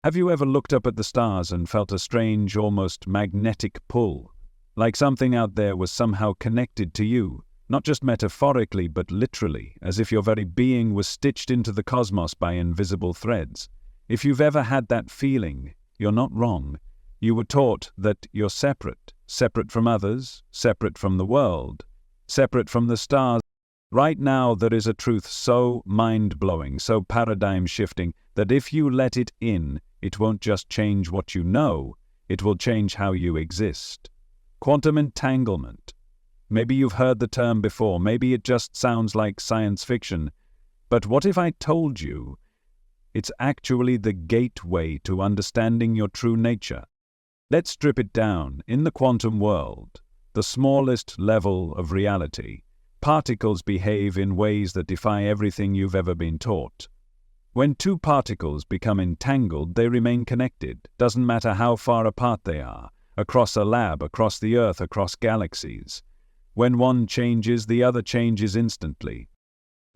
Have you ever looked up at the stars and felt a strange, almost magnetic pull? Like something out there was somehow connected to you, not just metaphorically but literally, as if your very being was stitched into the cosmos by invisible threads. If you've ever had that feeling, you're not wrong. You were taught that you're separate from others, separate from the world, separate from the stars. Right now there is a truth so mind-blowing, so paradigm-shifting, that if you let it in, it won't just change what you know, it will change how you exist. Quantum entanglement. Maybe you've heard the term before, maybe it just sounds like science fiction, but what if I told you it's actually the gateway to understanding your true nature? Let's strip it down. In the quantum world, the smallest level of reality, particles behave in ways that defy everything you've ever been taught. When two particles become entangled, they remain connected. Doesn't matter how far apart they are, across a lab, across the Earth, across galaxies. When one changes, the other changes instantly.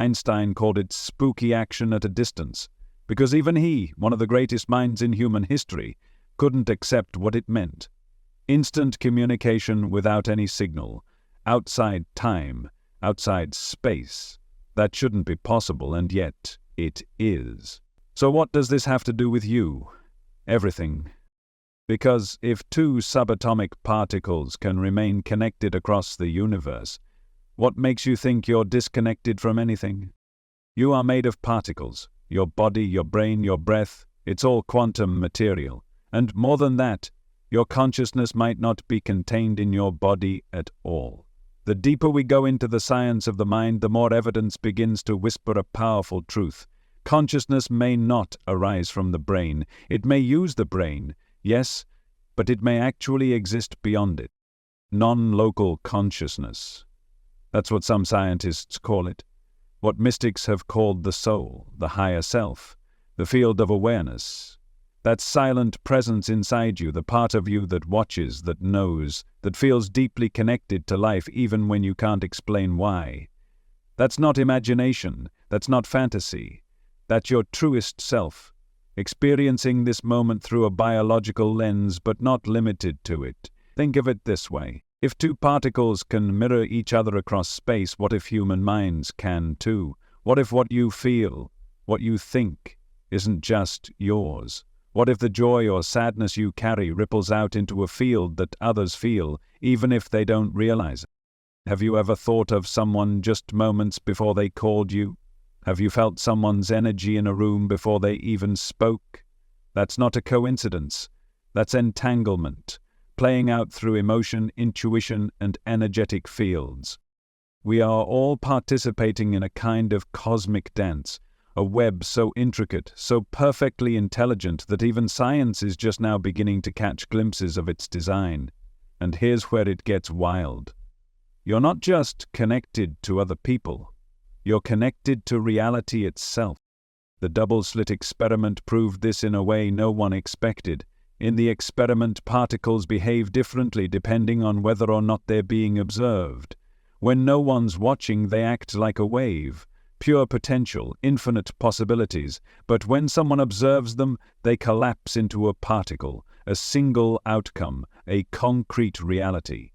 Einstein called it spooky action at a distance, because even he, one of the greatest minds in human history, couldn't accept what it meant. Instant communication without any signal, outside time, outside space. That shouldn't be possible, and yet it is. So what does this have to do with you? Everything. Because if two subatomic particles can remain connected across the universe, what makes you think you're disconnected from anything? You are made of particles. Your body, your brain, your breath, it's all quantum material. And more than that, your consciousness might not be contained in your body at all. The deeper we go into the science of the mind, the more evidence begins to whisper a powerful truth. Consciousness may not arise from the brain. It may use the brain, yes, but it may actually exist beyond it. Non-local consciousness. That's what some scientists call it. What mystics have called the soul, the higher self, the field of awareness. That silent presence inside you, the part of you that watches, that knows, that feels deeply connected to life even when you can't explain why. That's not imagination, that's not fantasy. That's your truest self, experiencing this moment through a biological lens but not limited to it. Think of it this way. If two particles can mirror each other across space, what if human minds can too? What if what you feel, what you think, isn't just yours? What if the joy or sadness you carry ripples out into a field that others feel, even if they don't realize it? Have you ever thought of someone just moments before they called you? Have you felt someone's energy in a room before they even spoke? That's not a coincidence. That's entanglement, playing out through emotion, intuition, and energetic fields. We are all participating in a kind of cosmic dance, a web so intricate, so perfectly intelligent that even science is just now beginning to catch glimpses of its design. And here's where it gets wild. You're not just connected to other people. You're connected to reality itself. The double-slit experiment proved this in a way no one expected. In the experiment, particles behave differently depending on whether or not they're being observed. When no one's watching, they act like a wave. Pure potential, infinite possibilities, but when someone observes them, they collapse into a particle, a single outcome, a concrete reality.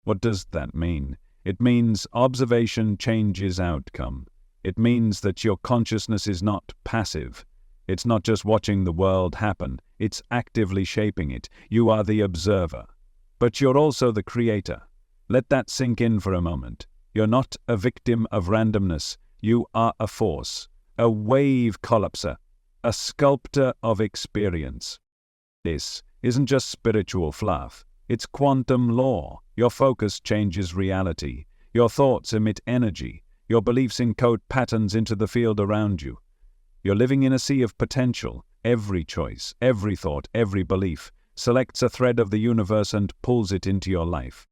What does that mean? It means observation changes outcome. It means that your consciousness is not passive. It's not just watching the world happen, it's actively shaping it. You are the observer. But you're also the creator. Let that sink in for a moment. You're not a victim of randomness. You are a force, a wave collapser, a sculptor of experience. This isn't just spiritual fluff. It's quantum law. Your focus changes reality. Your thoughts emit energy. Your beliefs encode patterns into the field around you. You're living in a sea of potential. Every choice, every thought, every belief selects a thread of the universe and pulls it into your life.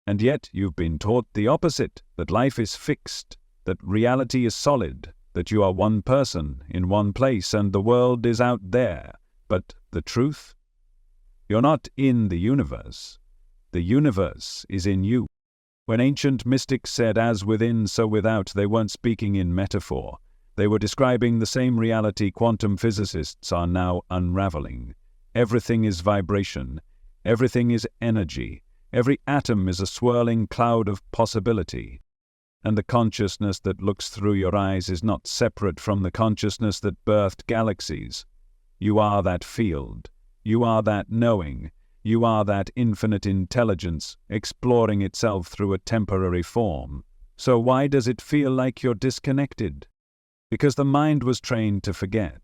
And yet you've been taught the opposite, that life is fixed, that reality is solid, that you are one person in one place and the world is out there. But the truth? You're not in the universe. The universe is in you. When ancient mystics said, "as within, so without," they weren't speaking in metaphor. They were describing the same reality quantum physicists are now unraveling. Everything is vibration. Everything is energy. Every atom is a swirling cloud of possibility. And the consciousness that looks through your eyes is not separate from the consciousness that birthed galaxies. You are that field. You are that knowing. You are that infinite intelligence exploring itself through a temporary form. So why does it feel like you're disconnected? Because the mind was trained to forget.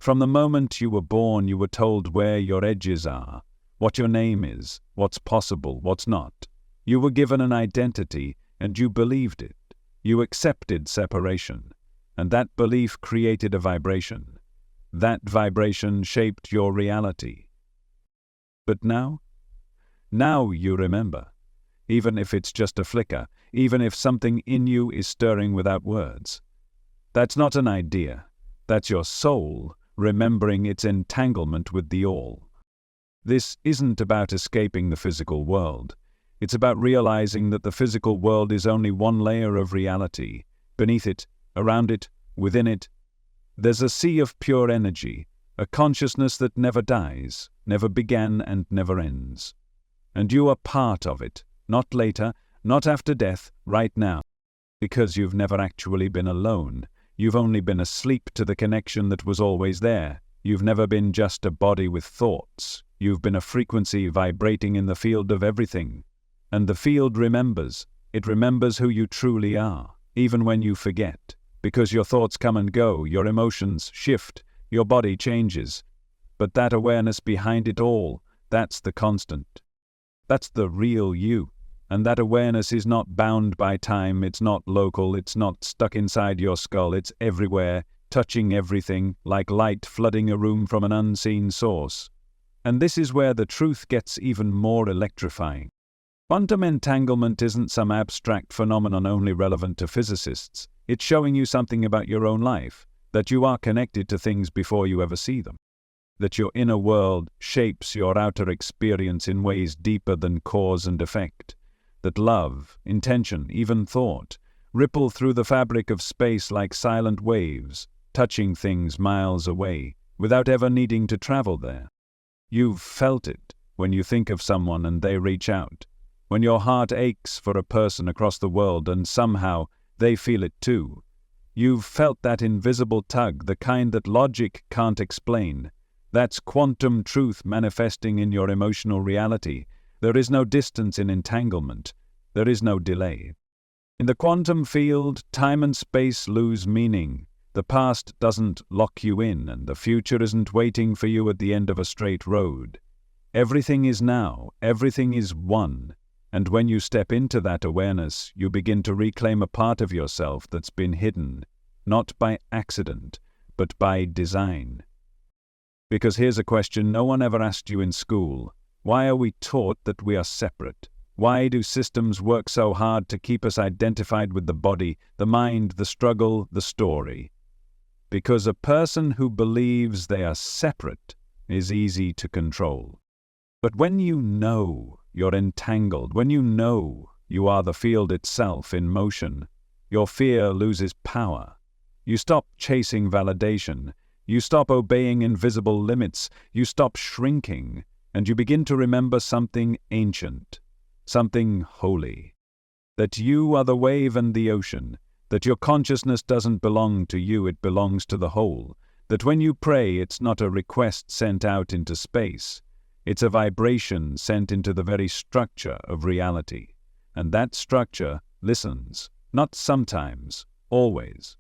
From the moment you were born, you were told where your edges are, what your name is, what's possible, what's not. You were given an identity, and you believed it. You accepted separation, and that belief created a vibration. That vibration shaped your reality. But now you remember, even if it's just a flicker, even if something in you is stirring without words. That's not an idea. That's your soul remembering its entanglement with the all. This isn't about escaping the physical world. It's about realizing that the physical world is only one layer of reality. Beneath it, around it, within it, there's a sea of pure energy, a consciousness that never dies, never began and never ends. And you are part of it, not later, not after death, right now. Because you've never actually been alone. You've only been asleep to the connection that was always there. You've never been just a body with thoughts. You've been a frequency vibrating in the field of everything. And the field remembers. It remembers who you truly are, even when you forget. Because your thoughts come and go, your emotions shift, your body changes. But that awareness behind it all, that's the constant. That's the real you. And that awareness is not bound by time, it's not local, it's not stuck inside your skull, it's everywhere, touching everything, like light flooding a room from an unseen source. And this is where the truth gets even more electrifying. Quantum entanglement isn't some abstract phenomenon only relevant to physicists. It's showing you something about your own life, that you are connected to things before you ever see them. That your inner world shapes your outer experience in ways deeper than cause and effect. That love, intention, even thought, ripple through the fabric of space like silent waves, touching things miles away, without ever needing to travel there. You've felt it when you think of someone and they reach out, when your heart aches for a person across the world and somehow they feel it too. You've felt that invisible tug, the kind that logic can't explain. That's quantum truth manifesting in your emotional reality. There is no distance in entanglement. There is no delay. In the quantum field, time and space lose meaning. The past doesn't lock you in, and the future isn't waiting for you at the end of a straight road. Everything is now. Everything is one. And when you step into that awareness, you begin to reclaim a part of yourself that's been hidden, not by accident, but by design. Because here's a question no one ever asked you in school. Why are we taught that we are separate? Why do systems work so hard to keep us identified with the body, the mind, the struggle, the story? Because a person who believes they are separate is easy to control. But when you know you're entangled, when you know you are the field itself in motion, your fear loses power. You stop chasing validation. You stop obeying invisible limits. You stop shrinking. And you begin to remember something ancient, something holy. That you are the wave and the ocean, that your consciousness doesn't belong to you, it belongs to the whole. That when you pray, it's not a request sent out into space, it's a vibration sent into the very structure of reality. And that structure listens, not sometimes, always.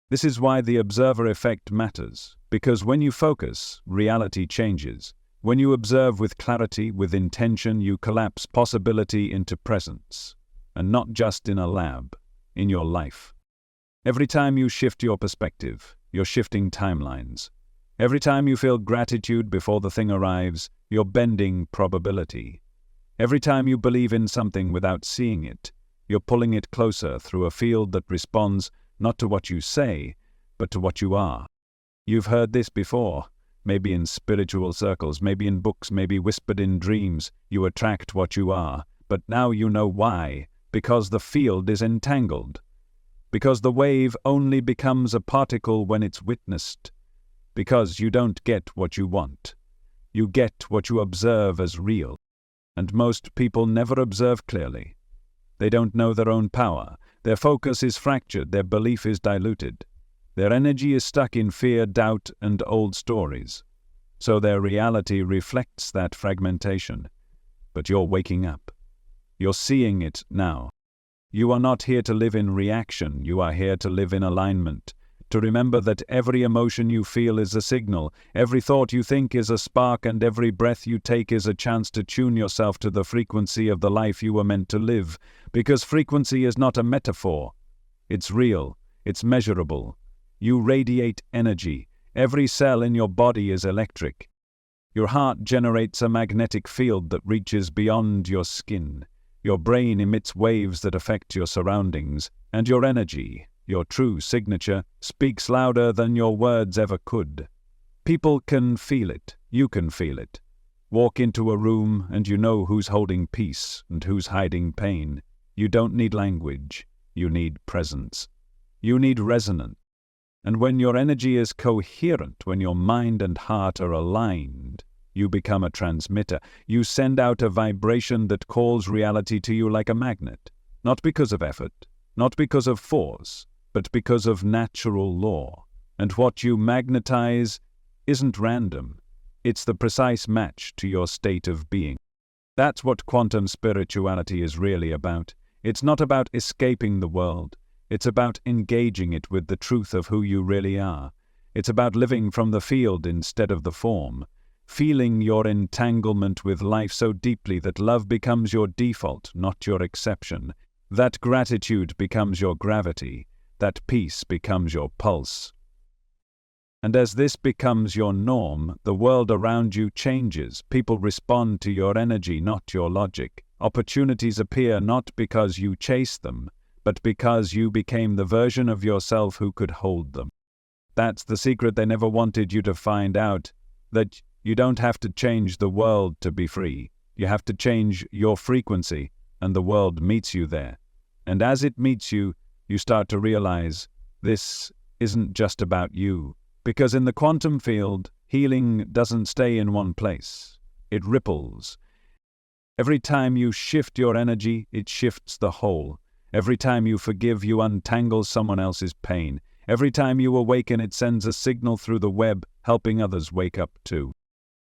This is why the observer effect matters, because when you focus, reality changes. When you observe with clarity, with intention, you collapse possibility into presence. And not just in a lab, in your life. Every time you shift your perspective, you're shifting timelines. Every time you feel gratitude before the thing arrives, you're bending probability. Every time you believe in something without seeing it, you're pulling it closer through a field that responds not to what you say, but to what you are. You've heard this before. Maybe in spiritual circles, maybe in books, maybe whispered in dreams. You attract what you are, but now you know why, because the field is entangled. because the wave only becomes a particle when it's witnessed, because you don't get what you want. You get what you observe as real, and most people never observe clearly. They don't know their own power. Their focus is fractured, their belief is diluted. Their energy is stuck in fear, doubt, and old stories. So their reality reflects that fragmentation. But you're waking up. You're seeing it now. You are not here to live in reaction, you are here to live in alignment. To remember that every emotion you feel is a signal, every thought you think is a spark, and every breath you take is a chance to tune yourself to the frequency of the life you were meant to live. Because frequency is not a metaphor. It's real. It's measurable. You radiate energy. Every cell in your body is electric. Your heart generates a magnetic field that reaches beyond your skin. Your brain emits waves that affect your surroundings, and your energy, your true signature, speaks louder than your words ever could. People can feel it. You can feel it. Walk into a room and you know who's holding peace and who's hiding pain. You don't need language. You need presence. You need resonance. And when your energy is coherent, when your mind and heart are aligned, you become a transmitter. You send out a vibration that calls reality to you like a magnet. Not because of effort, not because of force, but because of natural law. And what you magnetize isn't random. It's the precise match to your state of being. That's what quantum spirituality is really about. It's not about escaping the world. It's about engaging it with the truth of who you really are. It's about living from the field instead of the form. Feeling your entanglement with life so deeply that love becomes your default, not your exception. That gratitude becomes your gravity. That peace becomes your pulse. And as this becomes your norm, the world around you changes. People respond to your energy, not your logic. Opportunities appear not because you chase them, but because you became the version of yourself who could hold them. That's the secret they never wanted you to find out, that you don't have to change the world to be free. You have to change your frequency, and the world meets you there. And as it meets you, you start to realize this isn't just about you. Because in the quantum field, healing doesn't stay in one place. It ripples. Every time you shift your energy, it shifts the whole. Every time you forgive, you untangle someone else's pain. Every time you awaken, it sends a signal through the web, helping others wake up too.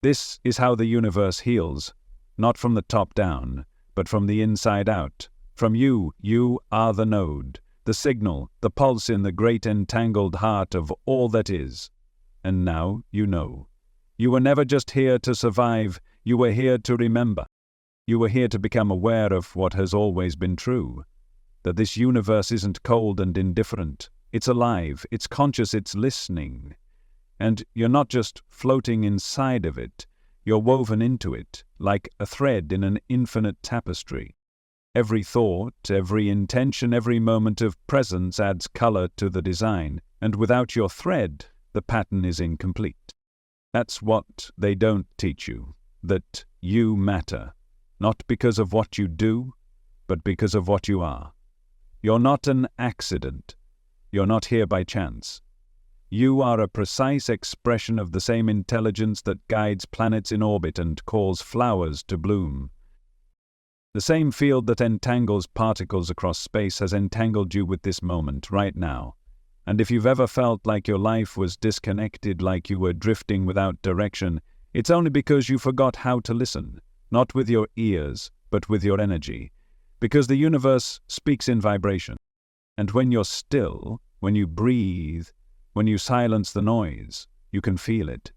This is how the universe heals, not from the top down, but from the inside out. From you, you are the node, the signal, the pulse in the great entangled heart of all that is. And now you know. You were never just here to survive, you were here to remember. You were here to become aware of what has always been true. That this universe isn't cold and indifferent. It's alive, it's conscious, it's listening. And you're not just floating inside of it, you're woven into it, like a thread in an infinite tapestry. Every thought, every intention, every moment of presence adds color to the design, and without your thread, the pattern is incomplete. That's what they don't teach you, that you matter, not because of what you do, but because of what you are. You're not an accident. You're not here by chance. You are a precise expression of the same intelligence that guides planets in orbit and calls flowers to bloom. The same field that entangles particles across space has entangled you with this moment, right now. And if you've ever felt like your life was disconnected, like you were drifting without direction, it's only because you forgot how to listen, not with your ears, but with your energy. Because the universe speaks in vibration. And when you're still, when you breathe, when you silence the noise, you can feel it.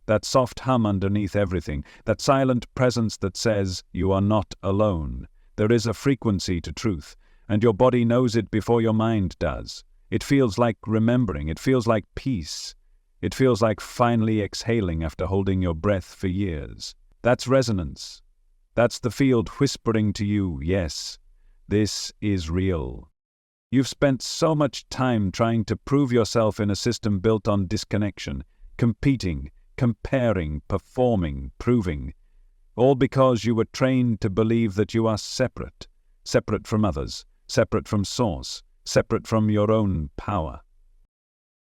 That soft hum underneath everything, that silent presence that says you are not alone. There is a frequency to truth, and your body knows it before your mind does. It feels like remembering, it feels like peace. It feels like finally exhaling after holding your breath for years. That's resonance. That's the field whispering to you, yes, this is real. You've spent so much time trying to prove yourself in a system built on disconnection, competing, comparing, performing, proving, all because you were trained to believe that you are separate, separate from others, separate from source, separate from your own power.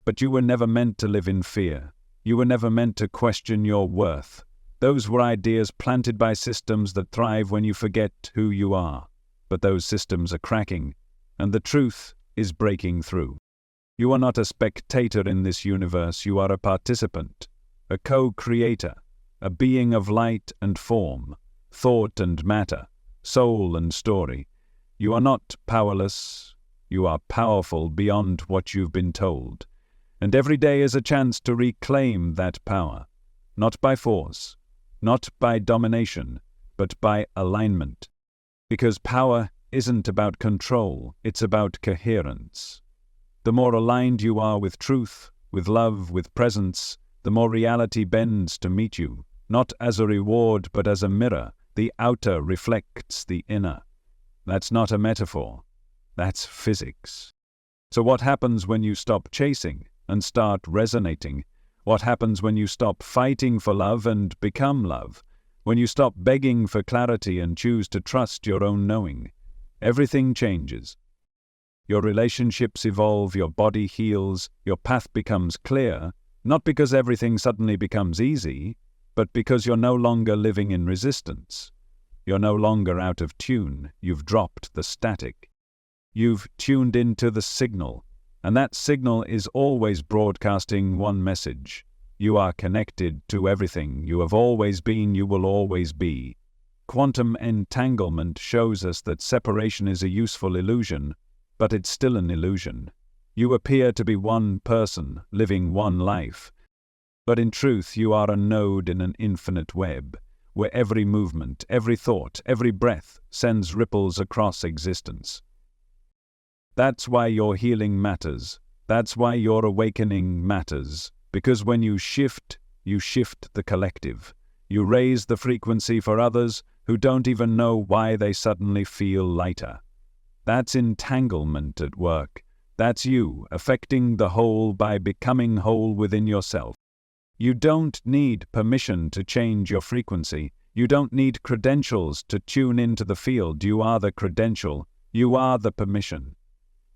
But you were never meant to live in fear. You were never meant to question your worth. Those were ideas planted by systems that thrive when you forget who you are. But those systems are cracking, and the truth is breaking through. You are not a spectator in this universe, you are a participant, a co-creator, a being of light and form, thought and matter, soul and story. You are not powerless, you are powerful beyond what you've been told. And every day is a chance to reclaim that power, not by force, not by domination, but by alignment. Because power isn't about control, it's about coherence. The more aligned you are with truth, with love, with presence, the more reality bends to meet you, not as a reward but as a mirror. The outer reflects the inner. That's not a metaphor, that's physics. So what happens when you stop chasing and start resonating? What happens when you stop fighting for love and become love? When you stop begging for clarity and choose to trust your own knowing? Everything changes. Your relationships evolve, your body heals, your path becomes clear, not because everything suddenly becomes easy, but because you're no longer living in resistance. You're no longer out of tune, you've dropped the static. You've tuned into the signal, and that signal is always broadcasting one message. You are connected to everything. You have always been, you will always be. Quantum entanglement shows us that separation is a useful illusion, but it's still an illusion. You appear to be one person, living one life. But in truth, you are a node in an infinite web, where every movement, every thought, every breath sends ripples across existence. That's why your healing matters. That's why your awakening matters. Because when you shift the collective. You raise the frequency for others who don't even know why they suddenly feel lighter. That's entanglement at work. That's you affecting the whole by becoming whole within yourself. You don't need permission to change your frequency. You don't need credentials to tune into the field. You are the credential. You are the permission.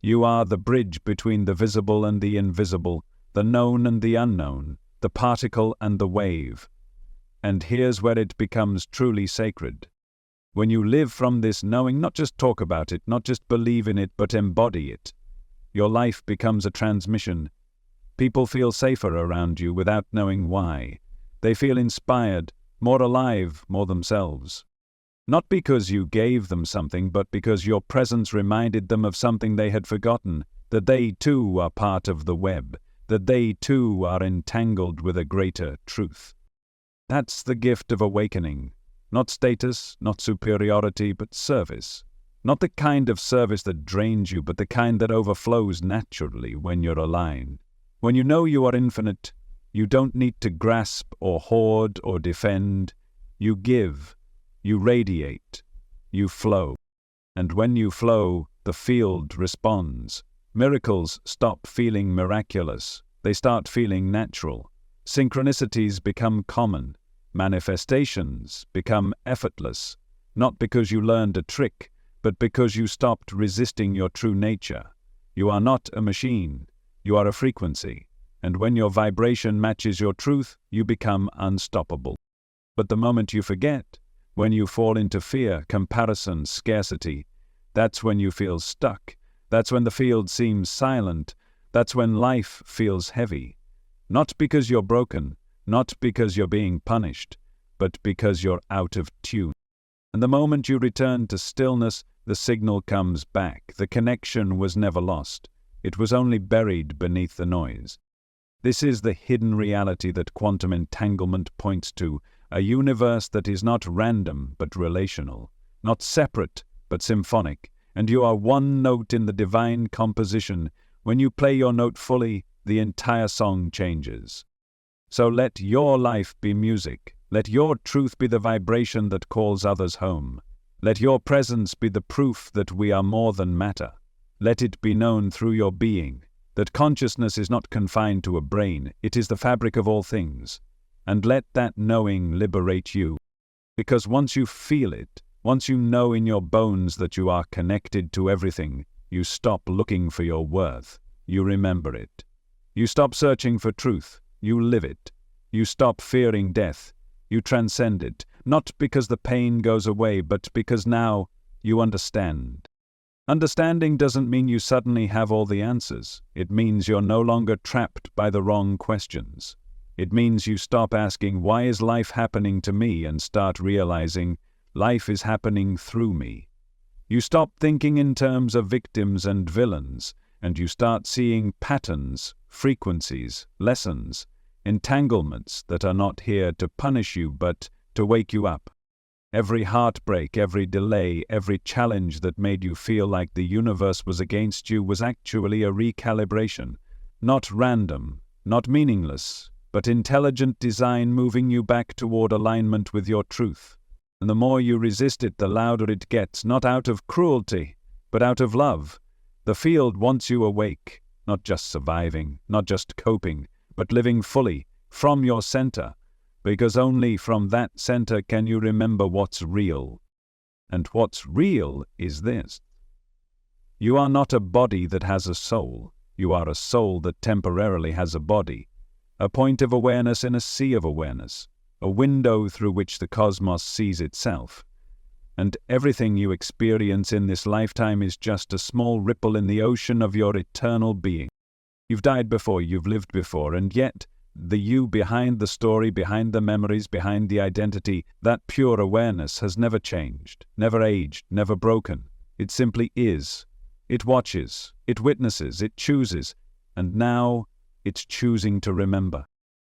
You are the bridge between the visible and the invisible, the known and the unknown, the particle and the wave. And here's where it becomes truly sacred. When you live from this knowing, not just talk about it, not just believe in it, but embody it, your life becomes a transmission. People feel safer around you without knowing why. They feel inspired, more alive, more themselves. Not because you gave them something, but because your presence reminded them of something they had forgotten, that they too are part of the web, that they too are entangled with a greater truth. That's the gift of awakening. Not status, not superiority, but service. Not the kind of service that drains you, but the kind that overflows naturally when you're aligned. When you know you are infinite, you don't need to grasp or hoard or defend. You give, you radiate, you flow. And when you flow, the field responds. Miracles stop feeling miraculous. They start feeling natural. Synchronicities become common. Manifestations become effortless. Not because you learned a trick, but because you stopped resisting your true nature. You are not a machine. You are a frequency. And when your vibration matches your truth, you become unstoppable. But the moment you forget, when you fall into fear, comparison, scarcity, that's when you feel stuck. That's when the field seems silent. That's when life feels heavy. Not because you're broken, not because you're being punished, but because you're out of tune. And the moment you return to stillness, the signal comes back. The connection was never lost. It was only buried beneath the noise. This is the hidden reality that quantum entanglement points to, a universe that is not random but relational, not separate but symphonic, and you are one note in the divine composition. When you play your note fully, the entire song changes. So let your life be music. Let your truth be the vibration that calls others home. Let your presence be the proof that we are more than matter. Let it be known through your being that consciousness is not confined to a brain, it is the fabric of all things. And let that knowing liberate you. Because once you feel it, once you know in your bones that you are connected to everything, You stop looking for your worth. You remember it. You stop searching for truth. You live it. You stop fearing death. You transcend it, not because the pain goes away, but because now you understand. Understanding doesn't mean you suddenly have all the answers. It means you're no longer trapped by the wrong questions. It means you stop asking, why is life happening to me, and start realizing life is happening through me. You stop thinking in terms of victims and villains, and you start seeing patterns, frequencies, lessons, entanglements that are not here to punish you but to wake you up. Every heartbreak, every delay, every challenge that made you feel like the universe was against you was actually a recalibration. Not random, not meaningless, but intelligent design moving you back toward alignment with your truth. And the more you resist it, the louder it gets, not out of cruelty, but out of love. The field wants you awake, not just surviving, not just coping, but living fully, from your center. Because only from that center can you remember what's real. And what's real is this. You are not a body that has a soul. You are a soul that temporarily has a body. A point of awareness in a sea of awareness. A window through which the cosmos sees itself. And everything you experience in this lifetime is just a small ripple in the ocean of your eternal being. You've died before, you've lived before, and yet the you behind the story, behind the memories, behind the identity, that pure awareness has never changed, never aged, never broken. It simply is. It watches, it witnesses, it chooses, and now it's choosing to remember.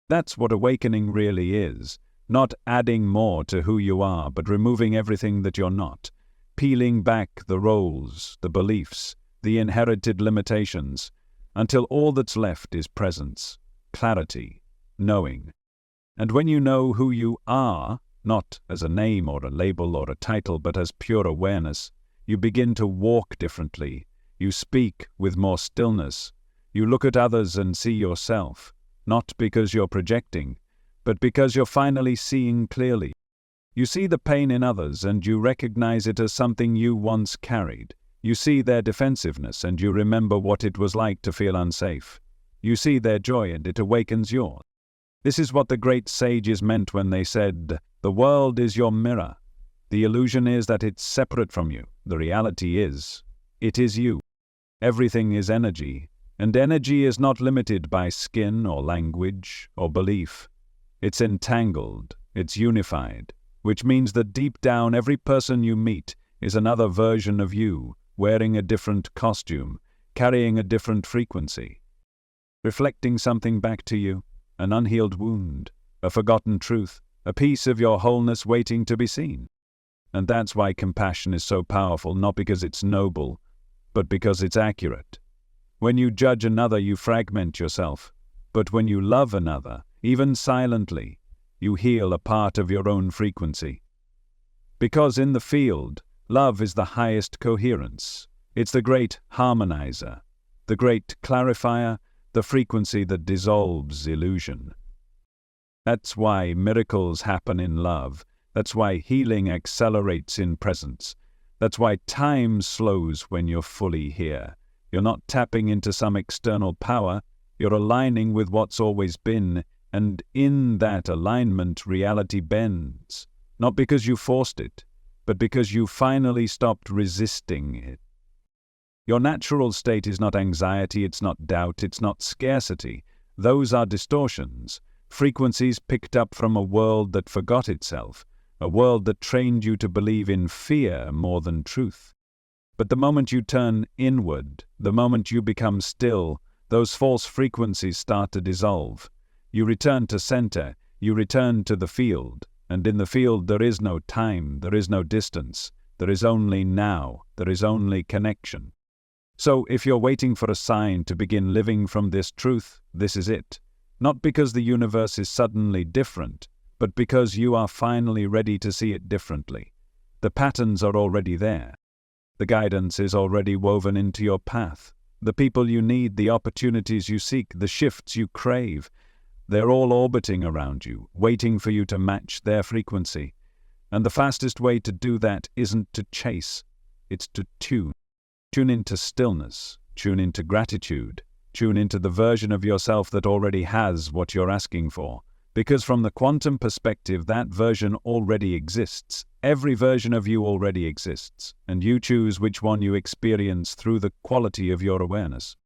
That's what awakening really is. Not adding more to who you are, but removing everything that you're not. Peeling back the roles, the beliefs, the inherited limitations, until all that's left is presence. Clarity, knowing. And when you know who you are, not as a name or a label or a title, but as pure awareness, you begin to walk differently. You speak with more stillness. You look at others and see yourself, not because you're projecting, but because you're finally seeing clearly. You see the pain in others and you recognize it as something you once carried. You see their defensiveness and you remember what it was like to feel unsafe. You see their joy and it awakens yours. This is what the great sages meant when they said, the world is your mirror. The illusion is that it's separate from you. The reality is, it is you. Everything is energy, and energy is not limited by skin or language or belief. It's entangled, it's unified, which means that deep down every person you meet is another version of you, wearing a different costume, carrying a different frequency. Reflecting something back to you, an unhealed wound, a forgotten truth, a piece of your wholeness waiting to be seen. And that's why compassion is so powerful, not because it's noble, but because it's accurate. When you judge another, you fragment yourself. But when you love another, even silently, you heal a part of your own frequency. Because in the field, love is the highest coherence. It's the great harmonizer, the great clarifier, the frequency that dissolves illusion. That's why miracles happen in love. That's why healing accelerates in presence. That's why time slows when you're fully here. You're not tapping into some external power. You're aligning with what's always been, and in that alignment, reality bends. Not because you forced it, but because you finally stopped resisting it. Your natural state is not anxiety, it's not doubt, it's not scarcity. Those are distortions, frequencies picked up from a world that forgot itself, a world that trained you to believe in fear more than truth. But the moment you turn inward, the moment you become still, those false frequencies start to dissolve. You return to center, you return to the field, and in the field there is no time, there is no distance, there is only now, there is only connection. So if you're waiting for a sign to begin living from this truth, this is it. Not because the universe is suddenly different, but because you are finally ready to see it differently. The patterns are already there. The guidance is already woven into your path. The people you need, the opportunities you seek, the shifts you crave, they're all orbiting around you, waiting for you to match their frequency. And the fastest way to do that isn't to chase, it's to tune. Tune into stillness, tune into gratitude, tune into the version of yourself that already has what you're asking for. Because from the quantum perspective, that version already exists. Every version of you already exists, and you choose which one you experience through the quality of your awareness.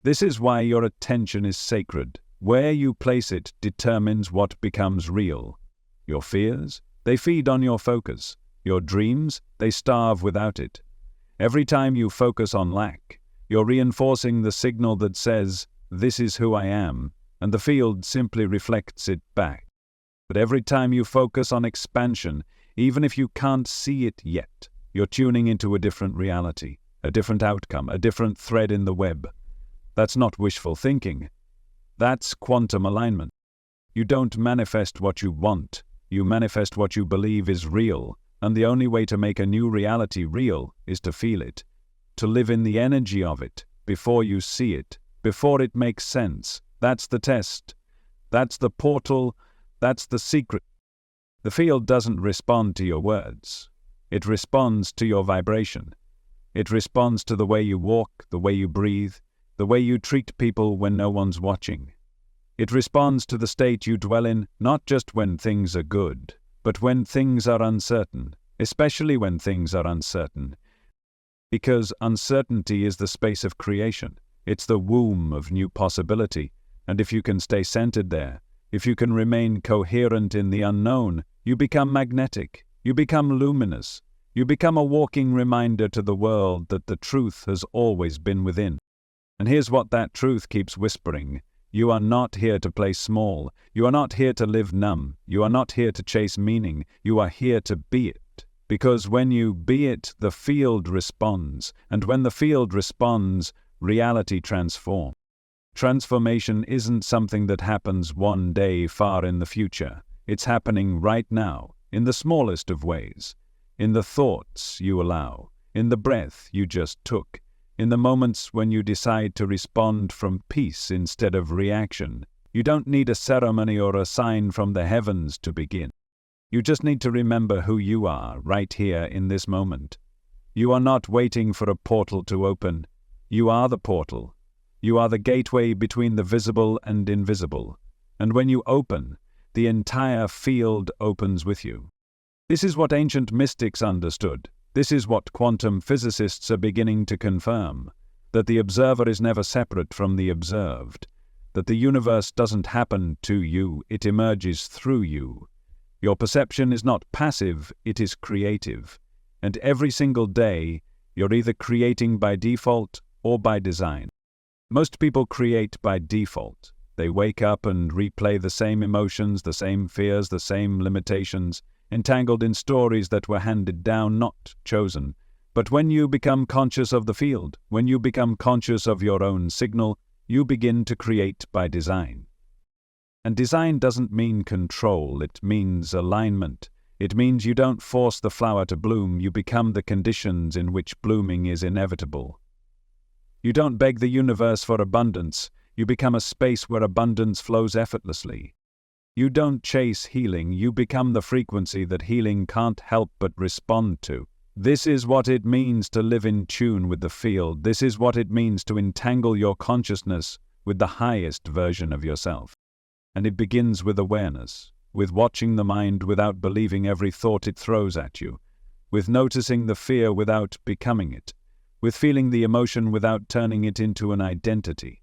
This is why your attention is sacred. Where you place it determines what becomes real. Your fears, they feed on your focus. Your dreams, they starve without it. Every time you focus on lack, you're reinforcing the signal that says, "This is who I am," and the field simply reflects it back. But every time you focus on expansion, even if you can't see it yet, you're tuning into a different reality, a different outcome, a different thread in the web. That's not wishful thinking. That's quantum alignment. You don't manifest what you want, you manifest what you believe is real, and the only way to make a new reality real is to feel it, to live in the energy of it, before you see it, before it makes sense. That's the test. That's the portal. That's the secret. The field doesn't respond to your words. It responds to your vibration. It responds to the way you walk, the way you breathe, the way you treat people when no one's watching. It responds to the state you dwell in, not just when things are good, but when things are uncertain, especially when things are uncertain. Because uncertainty is the space of creation. It's the womb of new possibility. And if you can stay centered there, if you can remain coherent in the unknown, you become magnetic, you become luminous, you become a walking reminder to the world that the truth has always been within. And here's what that truth keeps whispering. You are not here to play small. You are not here to live numb. You are not here to chase meaning. You are here to be it. Because when you be it, the field responds. And when the field responds, reality transforms. Transformation isn't something that happens one day far in the future. It's happening right now, in the smallest of ways. In the thoughts you allow, in the breath you just took, in the moments when you decide to respond from peace instead of reaction. You don't need a ceremony or a sign from the heavens to begin. You just need to remember who you are right here in this moment. You are not waiting for a portal to open. You are the portal. You are the gateway between the visible and invisible. And when you open, the entire field opens with you. This is what ancient mystics understood. This is what quantum physicists are beginning to confirm. That the observer is never separate from the observed. That the universe doesn't happen to you, it emerges through you. Your perception is not passive, it is creative. And every single day, you're either creating by default or by design. Most people create by default. They wake up and replay the same emotions, the same fears, the same limitations, entangled in stories that were handed down, not chosen. But when you become conscious of the field, when you become conscious of your own signal, you begin to create by design. And design doesn't mean control, it means alignment. It means you don't force the flower to bloom, you become the conditions in which blooming is inevitable. You don't beg the universe for abundance, you become a space where abundance flows effortlessly. You don't chase healing, you become the frequency that healing can't help but respond to. This is what it means to live in tune with the field. This is what it means to entangle your consciousness with the highest version of yourself. And it begins with awareness, with watching the mind without believing every thought it throws at you, with noticing the fear without becoming it, with feeling the emotion without turning it into an identity.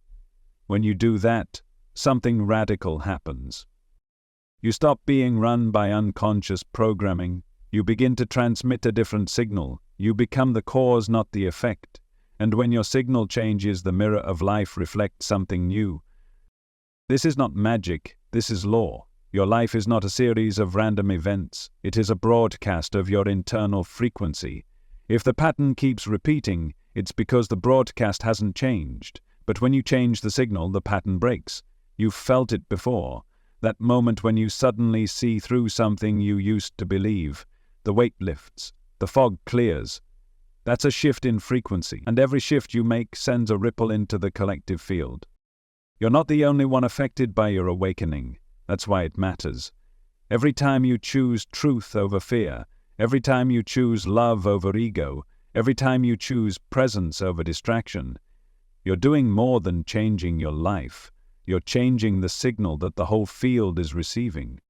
When you do that, something radical happens. You stop being run by unconscious programming. You begin to transmit a different signal. You become the cause, not the effect. And when your signal changes, the mirror of life reflects something new. This is not magic, this is law. Your life is not a series of random events. It is a broadcast of your internal frequency. If the pattern keeps repeating, it's because the broadcast hasn't changed. But when you change the signal, the pattern breaks. You've felt it before. That moment when you suddenly see through something you used to believe. The weight lifts. The fog clears. That's a shift in frequency. And every shift you make sends a ripple into the collective field. You're not the only one affected by your awakening. That's why it matters. Every time you choose truth over fear, every time you choose love over ego, Every time you choose presence over distraction, you're doing more than changing your life. You're changing the signal that the whole field is receiving.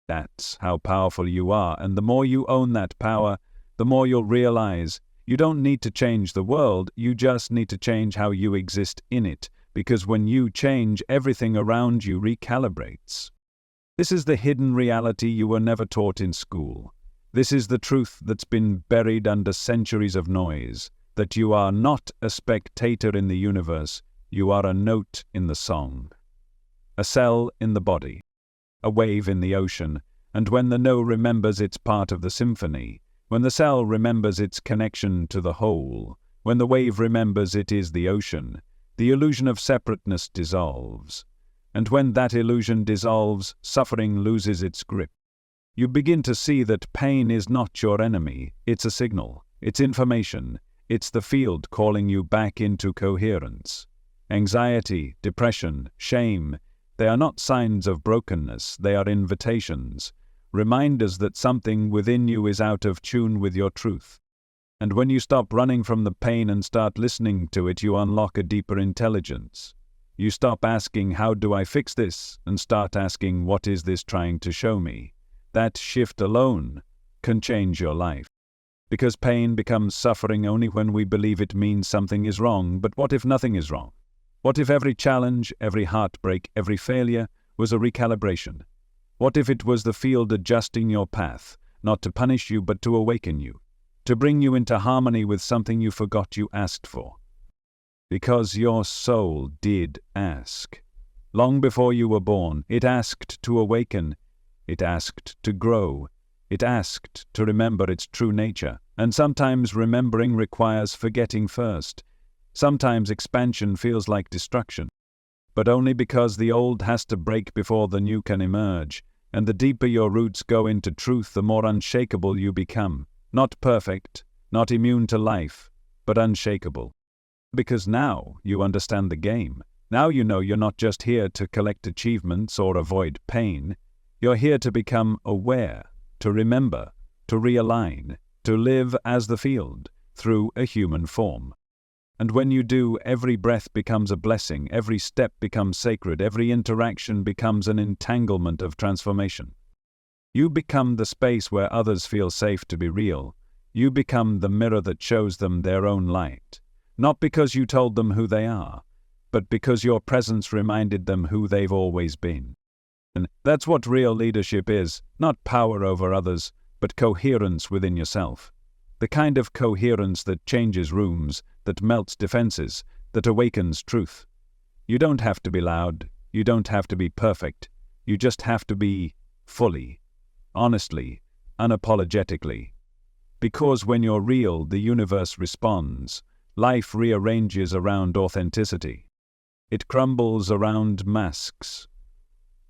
That's how powerful you are, and the more you own that power, the more you'll realize you don't need to change the world, you just need to change how you exist in it, because when you change, everything around you recalibrates. This is the hidden reality you were never taught in school. This is the truth that's been buried under centuries of noise, that you are not a spectator in the universe, you are a note in the song. A cell in the body, a wave in the ocean, and when the note remembers it's part of the symphony, when the cell remembers its connection to the whole, when the wave remembers it is the ocean, the illusion of separateness dissolves. And when that illusion dissolves, suffering loses its grip. You begin to see that pain is not your enemy, it's a signal, it's information, it's the field calling you back into coherence. Anxiety, depression, shame, they are not signs of brokenness, they are invitations, reminders that something within you is out of tune with your truth. And when you stop running from the pain and start listening to it, you unlock a deeper intelligence. You stop asking, how do I fix this? And start asking, what is this trying to show me? That shift alone can change your life. Because pain becomes suffering only when we believe it means something is wrong. But what if nothing is wrong? What if every challenge, every heartbreak, every failure was a recalibration? What if it was the field adjusting your path, not to punish you but to awaken you, to bring you into harmony with something you forgot you asked for? Because your soul did ask. Long before you were born, it asked to awaken, it asked to grow, it asked to remember its true nature. And sometimes remembering requires forgetting first. Sometimes expansion feels like destruction. But only because the old has to break before the new can emerge. And the deeper your roots go into truth, the more unshakable you become. Not perfect, not immune to life, but unshakable. Because now you understand the game. Now you know you're not just here to collect achievements or avoid pain. You're here to become aware, to remember, to realign, to live as the field, through a human form. And when you do, every breath becomes a blessing, every step becomes sacred, every interaction becomes an entanglement of transformation. You become the space where others feel safe to be real. You become the mirror that shows them their own light. Not because you told them who they are, but because your presence reminded them who they've always been. And that's what real leadership is, not power over others, but coherence within yourself. The kind of coherence that changes rooms, that melts defenses, that awakens truth. You don't have to be loud, you don't have to be perfect, you just have to be fully, honestly, unapologetically. Because when you're real, the universe responds. Life rearranges around authenticity. It crumbles around masks.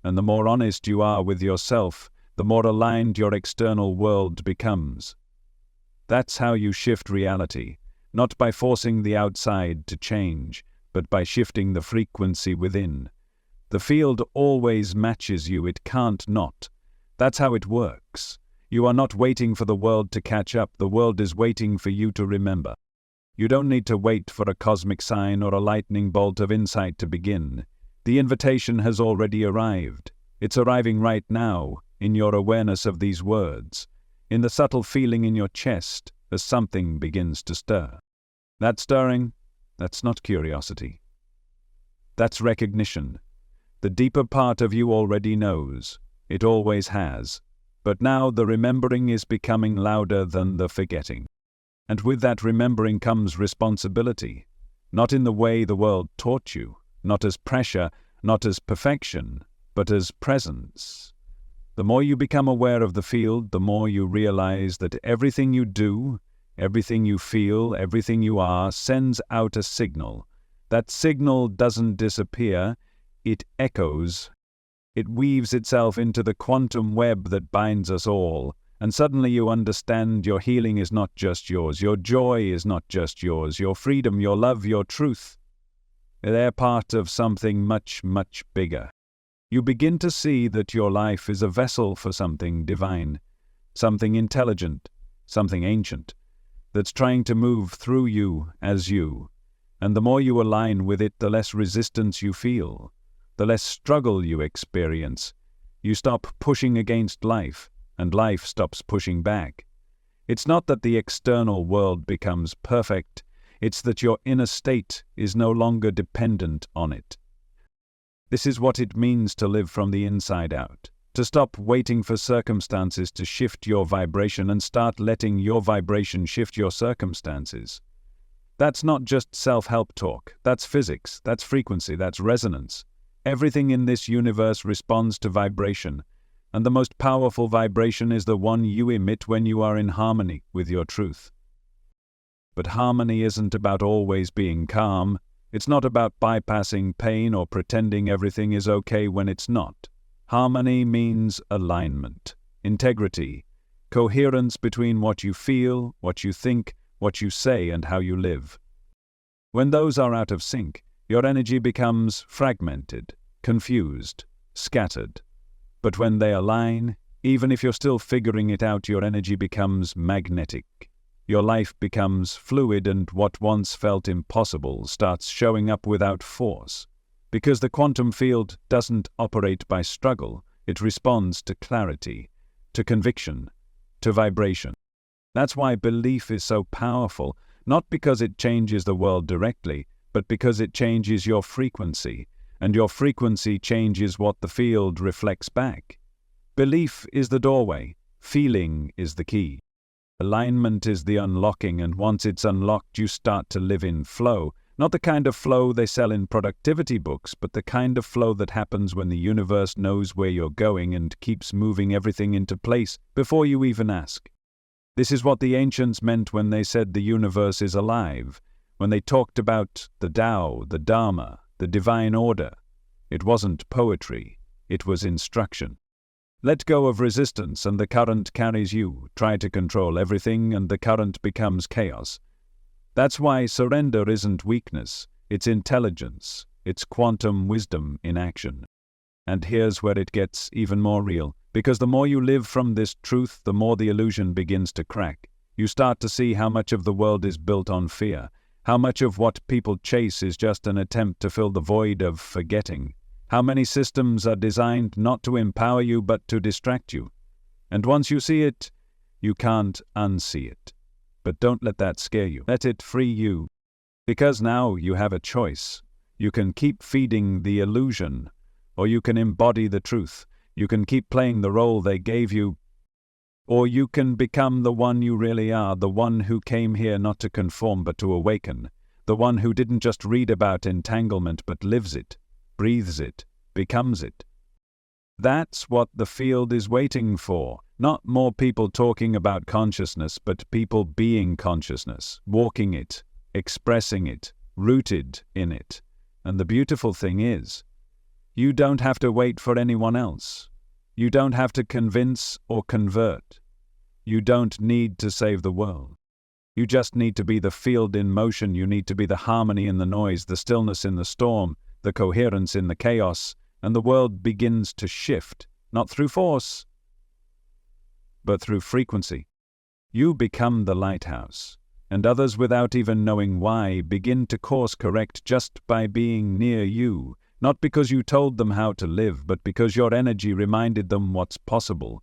And the more honest you are with yourself, the more aligned your external world becomes. That's how you shift reality, not by forcing the outside to change, but by shifting the frequency within. The field always matches you, it can't not. That's how it works. You are not waiting for the world to catch up, the world is waiting for you to remember. You don't need to wait for a cosmic sign or a lightning bolt of insight to begin. The invitation has already arrived. It's arriving right now, in your awareness of these words, in the subtle feeling in your chest as something begins to stir. That stirring, that's not curiosity. That's recognition. The deeper part of you already knows. It always has. But now the remembering is becoming louder than the forgetting. And with that remembering comes responsibility, not in the way the world taught you, not as pressure, not as perfection, but as presence. The more you become aware of the field, the more you realize that everything you do, everything you feel, everything you are, sends out a signal. That signal doesn't disappear, it echoes. It weaves itself into the quantum web that binds us all. And suddenly you understand your healing is not just yours, your joy is not just yours, your freedom, your love, your truth. They're part of something much, much bigger. You begin to see that your life is a vessel for something divine, something intelligent, something ancient. that's trying to move through you as you. And the more you align with it, the less resistance you feel, the less struggle you experience. You stop pushing against life, and life stops pushing back. It's not that the external world becomes perfect, it's that your inner state is no longer dependent on it. This is what it means to live from the inside out, to stop waiting for circumstances to shift your vibration and start letting your vibration shift your circumstances. That's not just self-help talk, that's physics, that's frequency, that's resonance. Everything in this universe responds to vibration, and the most powerful vibration is the one you emit when you are in harmony with your truth. But harmony isn't about always being calm. It's not about bypassing pain or pretending everything is okay when it's not. Harmony means alignment, integrity, coherence between what you feel, what you think, what you say, and how you live. When those are out of sync, your energy becomes fragmented, confused, scattered. But when they align, even if you're still figuring it out, your energy becomes magnetic. Your life becomes fluid, and what once felt impossible starts showing up without force. Because the quantum field doesn't operate by struggle, it responds to clarity, to conviction, to vibration. That's why belief is so powerful, not because it changes the world directly, but because it changes your frequency, and your frequency changes what the field reflects back. Belief is the doorway, feeling is the key. Alignment is the unlocking, and once it's unlocked, you start to live in flow. Not the kind of flow they sell in productivity books, but the kind of flow that happens when the universe knows where you're going and keeps moving everything into place before you even ask. This is what the ancients meant when they said the universe is alive, when they talked about the Tao, the Dharma, the divine order. It wasn't poetry, it was instruction. Let go of resistance and the current carries you. Try to control everything and the current becomes chaos. That's why surrender isn't weakness, it's intelligence, it's quantum wisdom in action. And here's where it gets even more real, because the more you live from this truth, the more the illusion begins to crack. You start to see how much of the world is built on fear, how much of what people chase is just an attempt to fill the void of forgetting. How many systems are designed not to empower you but to distract you. And once you see it, you can't unsee it. But don't let that scare you. Let it free you. Because now you have a choice. You can keep feeding the illusion, or you can embody the truth. You can keep playing the role they gave you, or you can become the one you really are, the one who came here not to conform but to awaken, the one who didn't just read about entanglement but lives it, breathes it, becomes it. That's what the field is waiting for. Not more people talking about consciousness, but people being consciousness, walking it, expressing it, rooted in it. And the beautiful thing is, you don't have to wait for anyone else. You don't have to convince or convert. You don't need to save the world. You just need to be the field in motion. You need to be the harmony in the noise, the stillness in the storm, the coherence in the chaos, and the world begins to shift, not through force, but through frequency. You become the lighthouse, and others, without even knowing why, begin to course correct just by being near you, not because you told them how to live, but because your energy reminded them what's possible.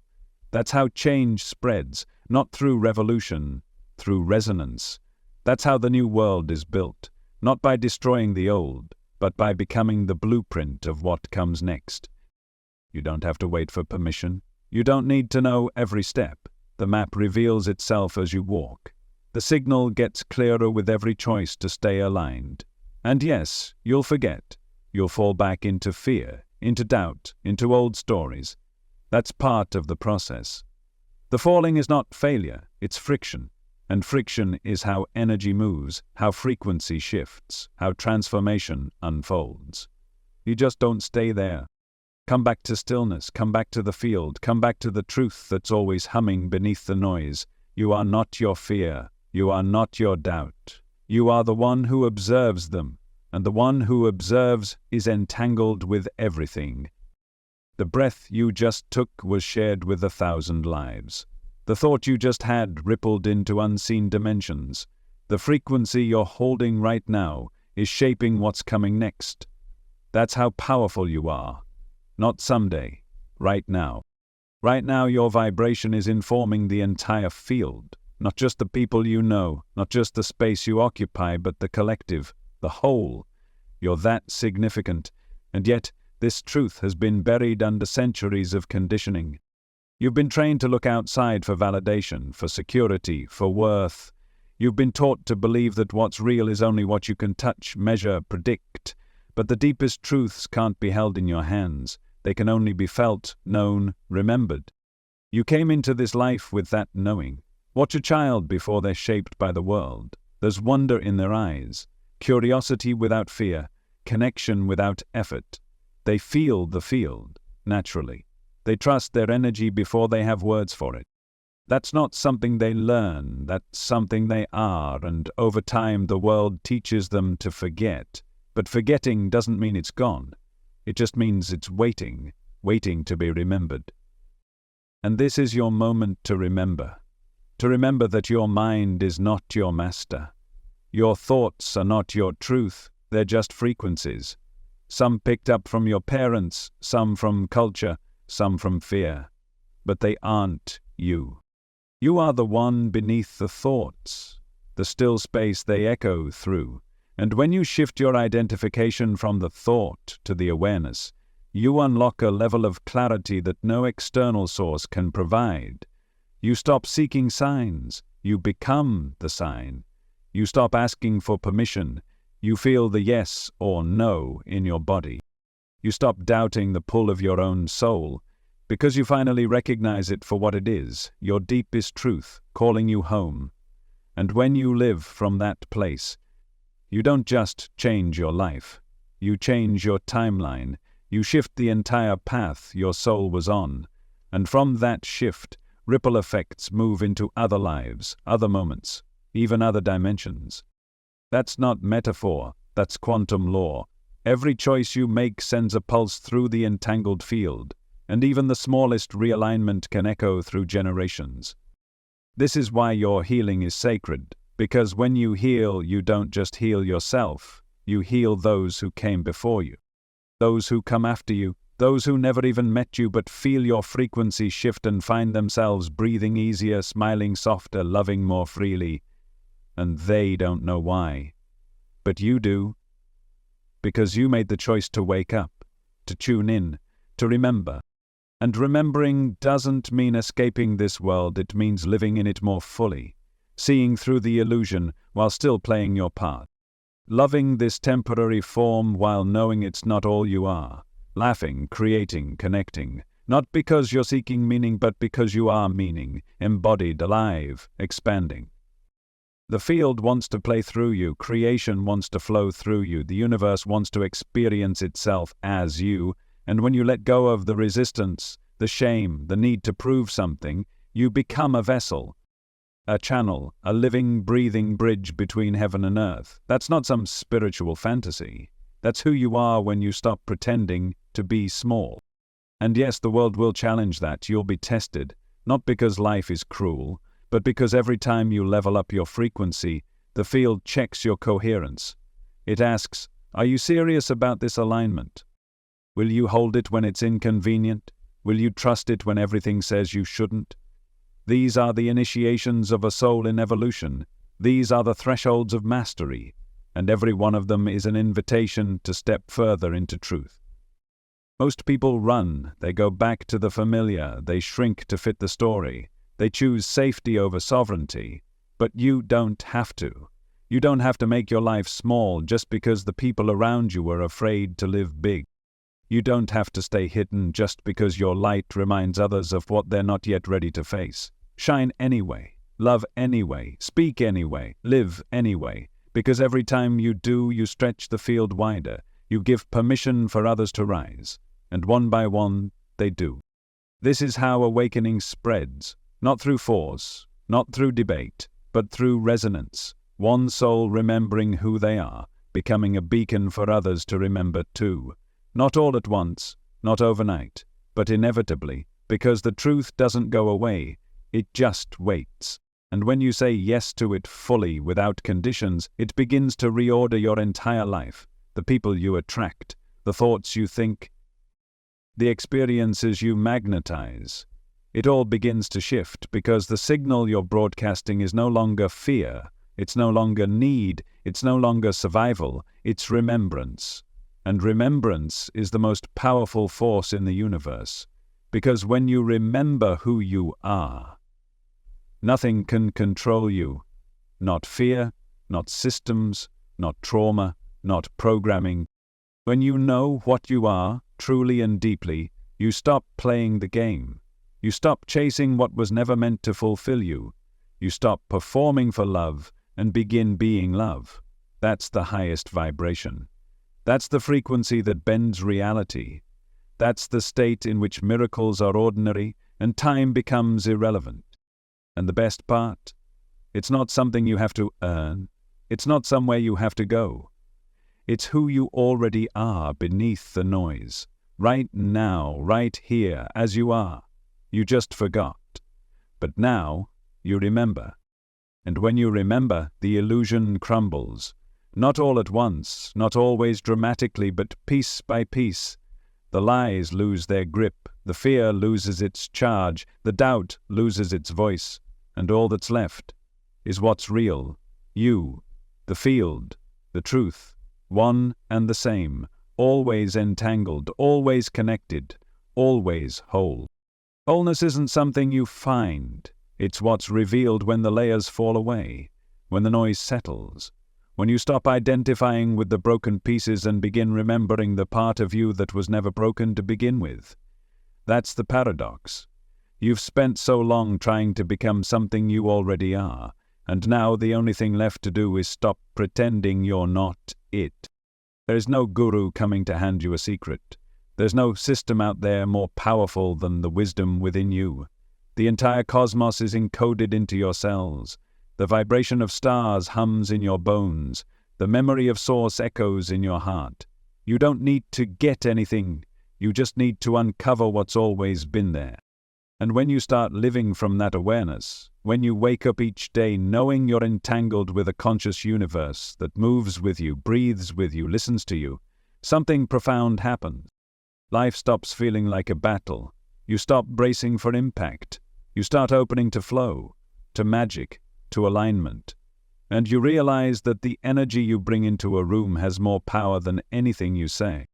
That's how change spreads, not through revolution, through resonance. That's how the new world is built, not by destroying the old, but by becoming the blueprint of what comes next. You don't have to wait for permission. You don't need to know every step. The map reveals itself as you walk. The signal gets clearer with every choice to stay aligned. And yes, you'll forget. You'll fall back into fear, into doubt, into old stories. That's part of the process. The falling is not failure, it's friction. And friction is how energy moves, how frequency shifts, how transformation unfolds. You just don't stay there. Come back to stillness, come back to the field, come back to the truth that's always humming beneath the noise. You are not your fear, you are not your doubt. You are the one who observes them, and the one who observes is entangled with everything. The breath you just took was shared with 1,000 lives. The thought you just had rippled into unseen dimensions. The frequency you're holding right now is shaping what's coming next. That's how powerful you are. Not someday, right now. Right now your vibration is informing the entire field. Not just the people you know, not just the space you occupy, but the collective, the whole. You're that significant, and yet this truth has been buried under centuries of conditioning. You've been trained to look outside for validation, for security, for worth. You've been taught to believe that what's real is only what you can touch, measure, predict. But the deepest truths can't be held in your hands. They can only be felt, known, remembered. You came into this life with that knowing. Watch a child before they're shaped by the world. There's wonder in their eyes, curiosity without fear, connection without effort. They feel the field, naturally. They trust their energy before they have words for it. That's not something they learn, that's something they are, and over time the world teaches them to forget. But forgetting doesn't mean it's gone. It just means it's waiting to be remembered. And this is your moment to remember that your mind is not your master. Your thoughts are not your truth, they're just frequencies. Some picked up from your parents, some from culture, some from fear. But they aren't you. You are the one beneath the thoughts, the still space they echo through. And when you shift your identification from the thought to the awareness, you unlock a level of clarity that no external source can provide. You stop seeking signs, you become the sign. You stop asking for permission, you feel the yes or no in your body. You stop doubting the pull of your own soul, because you finally recognize it for what it is, your deepest truth, calling you home. And when you live from that place, you don't just change your life, you change your timeline, you shift the entire path your soul was on, and from that shift, ripple effects move into other lives, other moments, even other dimensions. That's not metaphor, that's quantum law. Every choice you make sends a pulse through the entangled field, and even the smallest realignment can echo through generations. This is why your healing is sacred, because when you heal, you don't just heal yourself, you heal those who came before you. Those who come after you, those who never even met you but feel your frequency shift and find themselves breathing easier, smiling softer, loving more freely. And they don't know why. But you do. Because you made the choice to wake up, to tune in, to remember. And remembering doesn't mean escaping this world, it means living in it more fully, seeing through the illusion while still playing your part. Loving this temporary form while knowing it's not all you are. Laughing, creating, connecting. Not because you're seeking meaning, but because you are meaning, embodied, alive, expanding. The field wants to play through you, creation wants to flow through you, the universe wants to experience itself as you, and when you let go of the resistance, the shame, the need to prove something, you become a vessel, a channel, a living, breathing bridge between heaven and earth. That's not some spiritual fantasy. That's who you are when you stop pretending to be small. And yes, the world will challenge that. You'll be tested, not because life is cruel, but because every time you level up your frequency, the field checks your coherence. It asks, are you serious about this alignment? Will you hold it when it's inconvenient? Will you trust it when everything says you shouldn't? These are the initiations of a soul in evolution. These are the thresholds of mastery, and every one of them is an invitation to step further into truth. Most people run, they go back to the familiar, they shrink to fit the story. They choose safety over sovereignty, but you don't have to. You don't have to make your life small just because the people around you are afraid to live big. You don't have to stay hidden just because your light reminds others of what they're not yet ready to face. Shine anyway, love anyway, speak anyway, live anyway, because every time you do, you stretch the field wider. You give permission for others to rise, and one by one, they do. This is how awakening spreads. Not through force, not through debate, but through resonance. One soul remembering who they are, becoming a beacon for others to remember too. Not all at once, not overnight, but inevitably, because the truth doesn't go away. It just waits. And when you say yes to it fully, without conditions, it begins to reorder your entire life. The people you attract, the thoughts you think, the experiences you magnetize. It all begins to shift because the signal you're broadcasting is no longer fear, it's no longer need, it's no longer survival, it's remembrance. And remembrance is the most powerful force in the universe. Because when you remember who you are, nothing can control you. Not fear, not systems, not trauma, not programming. When you know what you are, truly and deeply, you stop playing the game. You stop chasing what was never meant to fulfill you. You stop performing for love and begin being love. That's the highest vibration. That's the frequency that bends reality. That's the state in which miracles are ordinary and time becomes irrelevant. And the best part? It's not something you have to earn. It's not somewhere you have to go. It's who you already are beneath the noise. Right now, right here, as you are. You just forgot. But now, you remember. And when you remember, the illusion crumbles. Not all at once, not always dramatically, but piece by piece. The lies lose their grip, the fear loses its charge, the doubt loses its voice, and all that's left is what's real. You, the field, the truth, one and the same, always entangled, always connected, always whole. Wholeness isn't something you find. It's what's revealed when the layers fall away, when the noise settles, when you stop identifying with the broken pieces and begin remembering the part of you that was never broken to begin with. That's the paradox. You've spent so long trying to become something you already are, and now the only thing left to do is stop pretending you're not it. There is no guru coming to hand you a secret. There's no system out there more powerful than the wisdom within you. The entire cosmos is encoded into your cells. The vibration of stars hums in your bones. The memory of source echoes in your heart. You don't need to get anything. You just need to uncover what's always been there. And when you start living from that awareness, when you wake up each day knowing you're entangled with a conscious universe that moves with you, breathes with you, listens to you, something profound happens. Life stops feeling like a battle. You stop bracing for impact. You start opening to flow, to magic, to alignment. And you realize that the energy you bring into a room has more power than anything you say.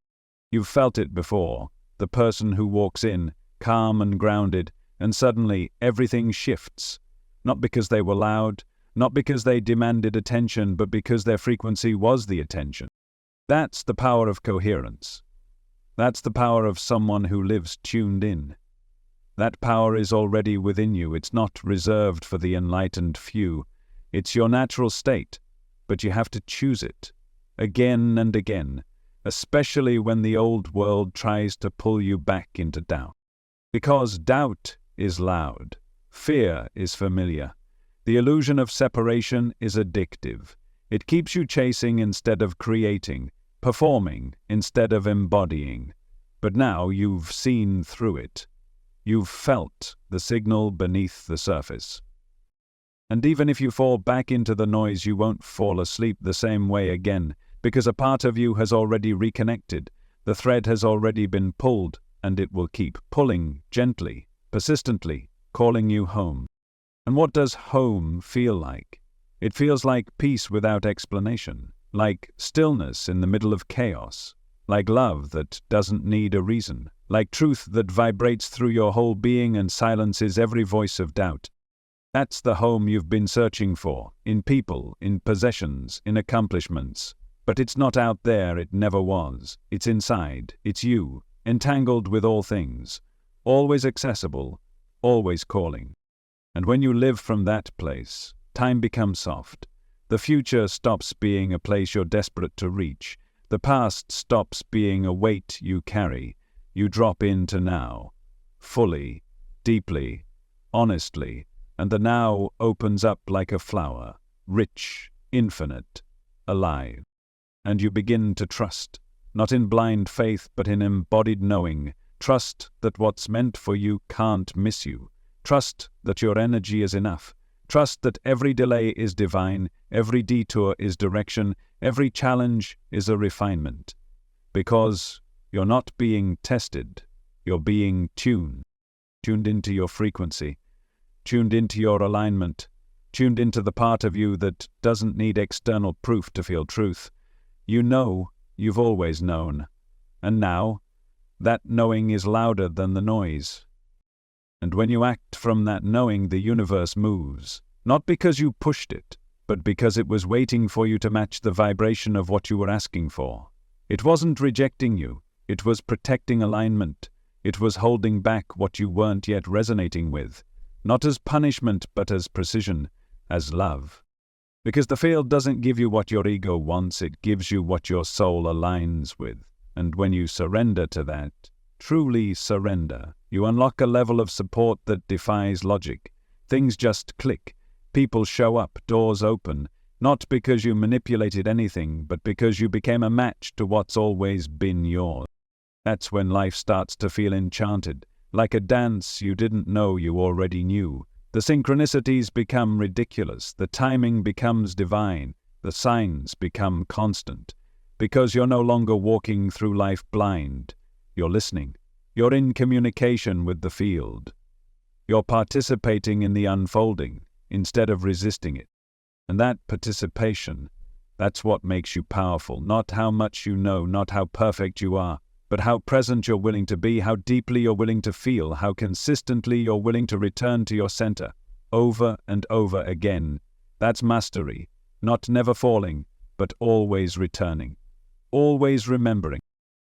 You've felt it before, the person who walks in, calm and grounded, and suddenly everything shifts. Not because they were loud, not because they demanded attention, but because their frequency was the attention. That's the power of coherence. That's the power of someone who lives tuned in. That power is already within you. It's not reserved for the enlightened few. It's your natural state, but you have to choose it, again and again, especially when the old world tries to pull you back into doubt. Because doubt is loud, fear is familiar. The illusion of separation is addictive. It keeps you chasing instead of creating, performing instead of embodying. But now you've seen through it. You've felt the signal beneath the surface. And even if you fall back into the noise, you won't fall asleep the same way again, because a part of you has already reconnected. The thread has already been pulled, and it will keep pulling gently, persistently, calling you home. And what does home feel like? It feels like peace without explanation, like stillness in the middle of chaos, like love that doesn't need a reason, like truth that vibrates through your whole being and silences every voice of doubt. That's the home you've been searching for, in people, in possessions, in accomplishments. But it's not out there, it never was. It's inside, it's you, entangled with all things, always accessible, always calling. And when you live from that place, time becomes soft. The future stops being a place you're desperate to reach. The past stops being a weight you carry. You drop into now, fully, deeply, honestly, and the now opens up like a flower, rich, infinite, alive. And you begin to trust, not in blind faith but in embodied knowing. Trust that what's meant for you can't miss you. Trust that your energy is enough. Trust that every delay is divine, every detour is direction, every challenge is a refinement. Because you're not being tested, you're being tuned into your frequency, tuned into your alignment, tuned into the part of you that doesn't need external proof to feel truth. You know you've always known. And now, that knowing is louder than the noise. And when you act from that knowing, the universe moves. Not because you pushed it, but because it was waiting for you to match the vibration of what you were asking for. It wasn't rejecting you. It was protecting alignment. It was holding back what you weren't yet resonating with. Not as punishment, but as precision, as love. Because the field doesn't give you what your ego wants, it gives you what your soul aligns with. And when you surrender to that, truly surrender, you unlock a level of support that defies logic. Things just click. People show up, doors open, not because you manipulated anything, but because you became a match to what's always been yours. That's when life starts to feel enchanted, like a dance you didn't know you already knew. The synchronicities become ridiculous, the timing becomes divine, the signs become constant. Because you're no longer walking through life blind. You're listening. You're in communication with the field. You're participating in the unfolding instead of resisting it. And that participation, that's what makes you powerful. Not how much you know, not how perfect you are, but how present you're willing to be, how deeply you're willing to feel, how consistently you're willing to return to your center, over and over again. That's mastery, not never falling, but always returning. Always remembering.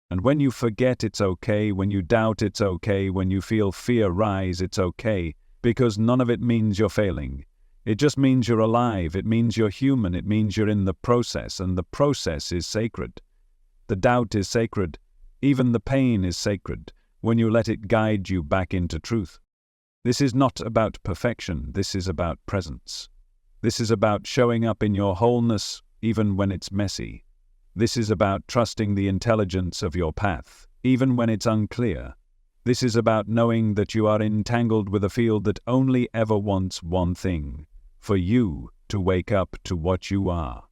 And when you forget, it's okay. When you doubt, it's okay. When you feel fear rise, it's okay. Because none of it means you're failing. It just means you're alive. It means you're human. It means you're in the process. And the process is sacred. The doubt is sacred. Even the pain is sacred when you let it guide you back into truth. This is not about perfection. This is about presence. This is about showing up in your wholeness even when it's messy. This is about trusting the intelligence of your path, even when it's unclear. This is about knowing that you are entangled with a field that only ever wants one thing, for you to wake up to what you are.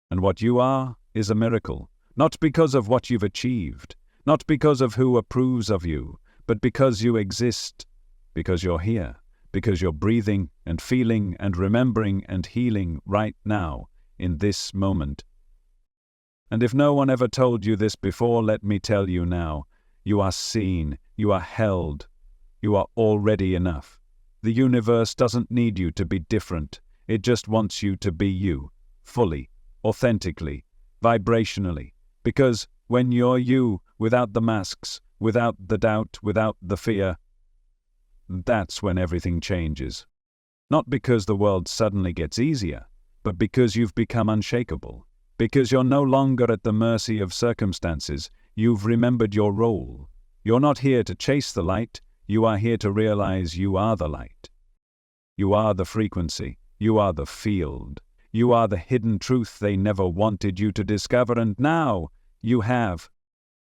And what you are is a miracle, not because of what you've achieved, not because of who approves of you, but because you exist, because you're here, because you're breathing and feeling and remembering and healing right now, in this moment. And if no one ever told you this before, let me tell you now. You are seen, you are held, you are already enough. The universe doesn't need you to be different. It just wants you to be you, fully, authentically, vibrationally. Because when you're you, without the masks, without the doubt, without the fear, that's when everything changes. Not because the world suddenly gets easier, but because you've become unshakable. Because you're no longer at the mercy of circumstances, you've remembered your role. You're not here to chase the light, you are here to realize you are the light. You are the frequency, you are the field, you are the hidden truth they never wanted you to discover, and now you have.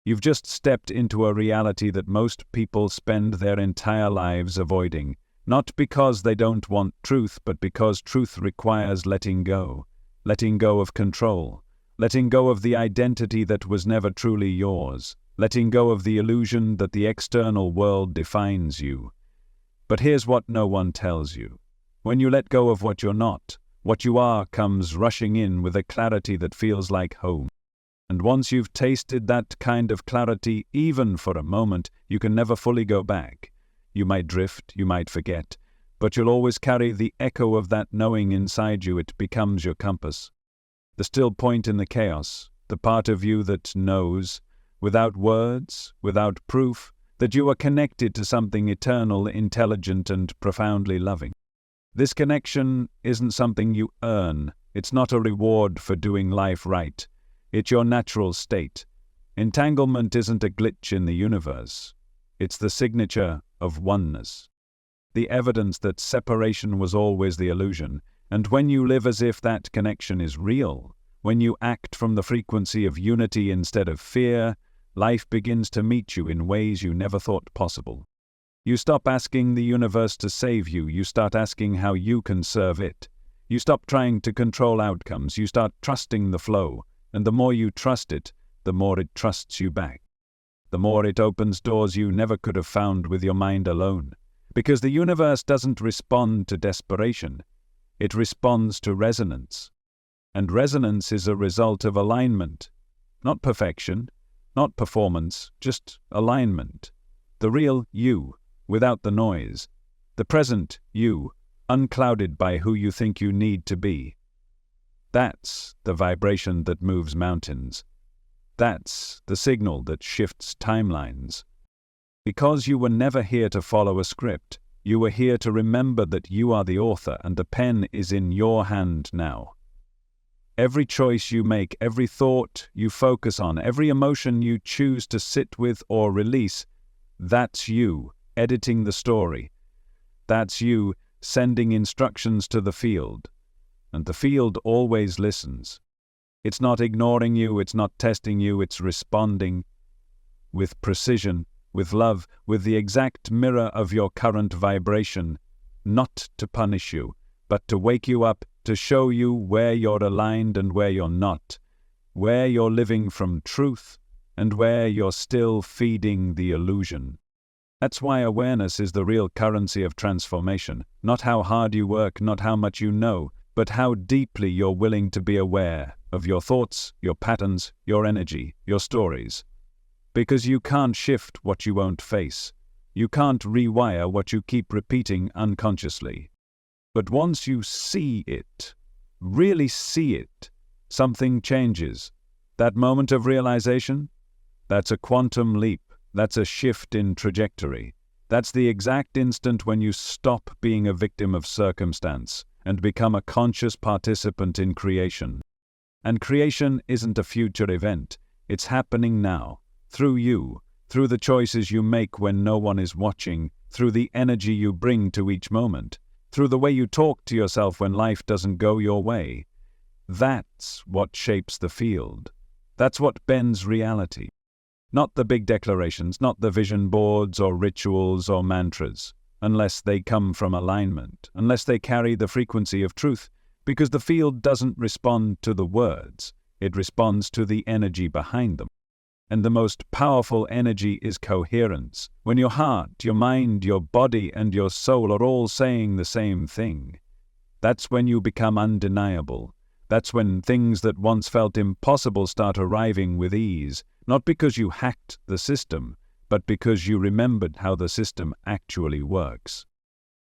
You've just stepped into a reality that most people spend their entire lives avoiding, not because they don't want truth, but because truth requires letting go of control. Letting go of the identity that was never truly yours, letting go of the illusion that the external world defines you. But here's what no one tells you. When you let go of what you're not, what you are comes rushing in with a clarity that feels like home. And once you've tasted that kind of clarity, even for a moment, you can never fully go back. You might drift, you might forget, but you'll always carry the echo of that knowing inside you. It becomes your compass. The still point in the chaos, the part of you that knows, without words, without proof, that you are connected to something eternal, intelligent, and profoundly loving. This connection isn't something you earn. It's not a reward for doing life right. It's your natural state. Entanglement isn't a glitch in the universe. It's the signature of oneness. The evidence that separation was always the illusion. And when you live as if that connection is real, when you act from the frequency of unity instead of fear, life begins to meet you in ways you never thought possible. You stop asking the universe to save you, you start asking how you can serve it. You stop trying to control outcomes, you start trusting the flow, and the more you trust it, the more it trusts you back. The more it opens doors you never could have found with your mind alone. Because the universe doesn't respond to desperation, it responds to resonance. And resonance is a result of alignment. Not perfection, not performance, just alignment. The real you, without the noise. The present you, unclouded by who you think you need to be. That's the vibration that moves mountains. That's the signal that shifts timelines. Because you were never here to follow a script, you were here to remember that you are the author and the pen is in your hand now. Every choice you make, every thought you focus on, every emotion you choose to sit with or release, that's you editing the story. That's you sending instructions to the field. And the field always listens. It's not ignoring you, it's not testing you, it's responding with precision, with love, with the exact mirror of your current vibration, not to punish you, but to wake you up, to show you where you're aligned and where you're not, where you're living from truth and where you're still feeding the illusion. That's why awareness is the real currency of transformation, not how hard you work, not how much you know, but how deeply you're willing to be aware of your thoughts, your patterns, your energy, your stories. Because you can't shift what you won't face. You can't rewire what you keep repeating unconsciously. But once you see it, really see it, something changes. That moment of realization, that's a quantum leap. That's a shift in trajectory. That's the exact instant when you stop being a victim of circumstance and become a conscious participant in creation. And creation isn't a future event. It's happening now, through you, through the choices you make when no one is watching, through the energy you bring to each moment, through the way you talk to yourself when life doesn't go your way. That's what shapes the field. That's what bends reality. Not the big declarations, not the vision boards or rituals or mantras, unless they come from alignment, unless they carry the frequency of truth, because the field doesn't respond to the words, it responds to the energy behind them. And the most powerful energy is coherence, when your heart, your mind, your body, and your soul are all saying the same thing. That's when you become undeniable. That's when things that once felt impossible start arriving with ease, not because you hacked the system, but because you remembered how the system actually works.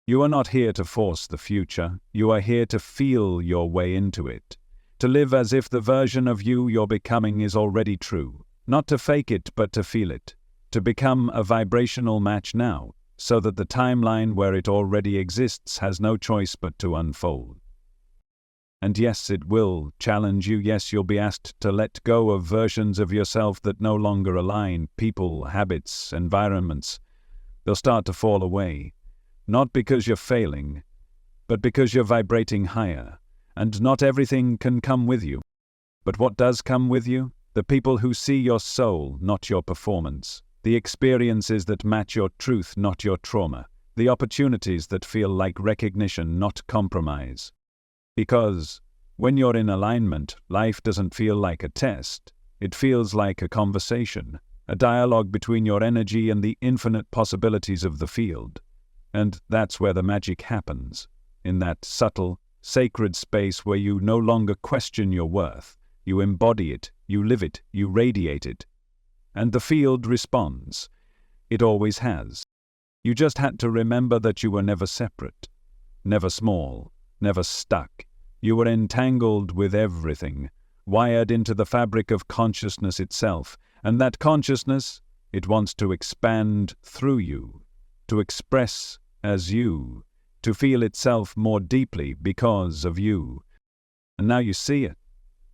You are not here to force the future, you are here to feel your way into it, to live as if the version of you you're becoming is already true, not to fake it but to feel it, to become a vibrational match now, so that the timeline where it already exists has no choice but to unfold. And yes, it will challenge you. Yes, you'll be asked to let go of versions of yourself that no longer align, people, habits, environments. They'll start to fall away, not because you're failing, but because you're vibrating higher, and not everything can come with you. But what does come with you? The people who see your soul, not your performance. The experiences that match your truth, not your trauma. The opportunities that feel like recognition, not compromise. Because when you're in alignment, life doesn't feel like a test. It feels like a conversation, a dialogue between your energy and the infinite possibilities of the field. And that's where the magic happens, in that subtle, sacred space where you no longer question your worth. You embody it, you live it, you radiate it. And the field responds. It always has. You just had to remember that you were never separate, never small, never stuck. You were entangled with everything, wired into the fabric of consciousness itself. And that consciousness, it wants to expand through you, to express as you, to feel itself more deeply because of you. And now you see it.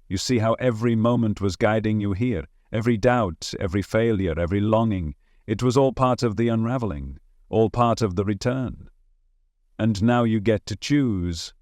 You see how every moment was guiding you here, every doubt, every failure, every longing. It was all part of the unraveling, all part of the return. And now you get to choose.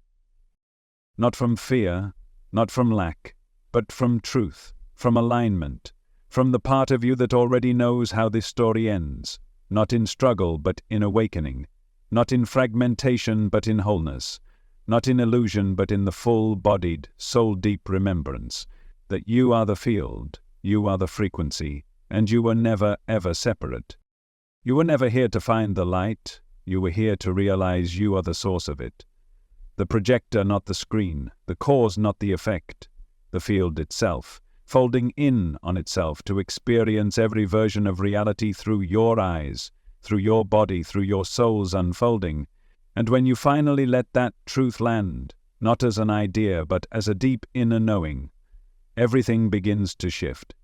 Not from fear, not from lack, but from truth, from alignment, from the part of you that already knows how this story ends. not in struggle but in awakening, not in fragmentation but in wholeness, not in illusion but in the full-bodied, soul-deep remembrance that you are the field, you are the frequency, and you were never ever separate. You were never here to find the light, you were here to realize you are the source of it. The projector, not the screen, the cause, not the effect, the field itself, folding in on itself to experience every version of reality through your eyes, through your body, through your soul's unfolding. And when you finally let that truth land, not as an idea but as a deep inner knowing, everything begins to shift.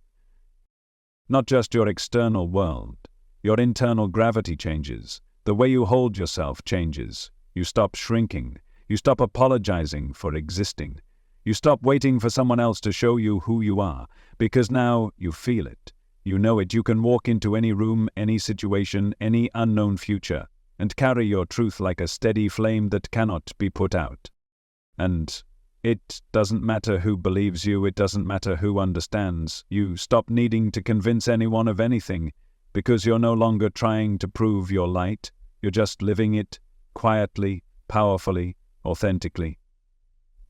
Not just your external world, your internal gravity changes, the way you hold yourself changes, you stop shrinking, you stop apologizing for existing. You stop waiting for someone else to show you who you are, because now you feel it. You know it. You can walk into any room, any situation, any unknown future, and carry your truth like a steady flame that cannot be put out. And it doesn't matter who believes you, it doesn't matter who understands. You stop needing to convince anyone of anything, because you're no longer trying to prove your light. You're just living it, quietly, powerfully, authentically.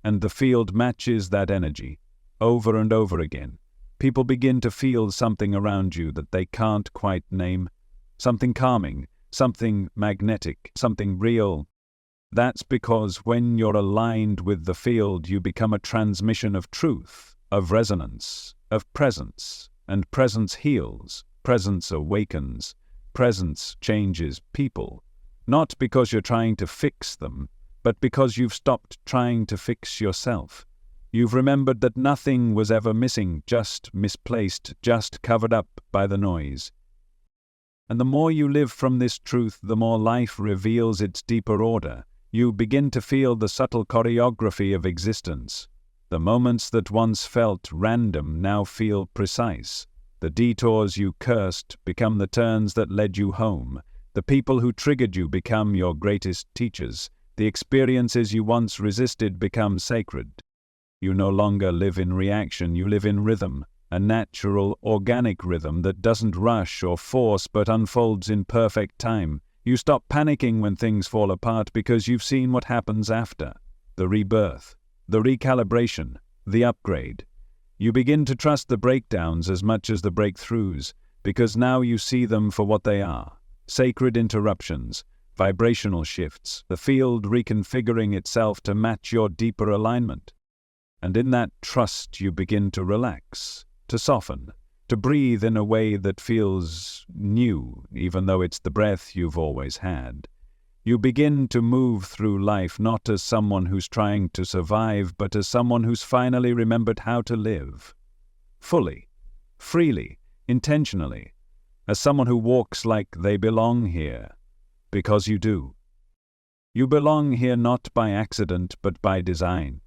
And the field matches that energy, over and over again. People begin to feel something around you that they can't quite name. Something calming, something magnetic, something real. That's because when you're aligned with the field, you become a transmission of truth, of resonance, of presence. And presence heals, presence awakens, presence changes people. Not because you're trying to fix them, but because you've stopped trying to fix yourself. You've remembered that nothing was ever missing, just misplaced, just covered up by the noise. And the more you live from this truth, the more life reveals its deeper order. You begin to feel the subtle choreography of existence. The moments that once felt random now feel precise. The detours you cursed become the turns that led you home. The people who triggered you become your greatest teachers. The experiences you once resisted become sacred. You no longer live in reaction, you live in rhythm, a natural, organic rhythm that doesn't rush or force but unfolds in perfect time. You stop panicking when things fall apart because you've seen what happens after. The rebirth, the recalibration, the upgrade. You begin to trust the breakdowns as much as the breakthroughs, because now you see them for what they are. Sacred interruptions, vibrational shifts, the field reconfiguring itself to match your deeper alignment. And in that trust you begin to relax, to soften, to breathe in a way that feels new, even though it's the breath you've always had. You begin to move through life not as someone who's trying to survive, but as someone who's finally remembered how to live. Fully, freely, intentionally, as someone who walks like they belong here. Because you do. You belong here not by accident, but by design.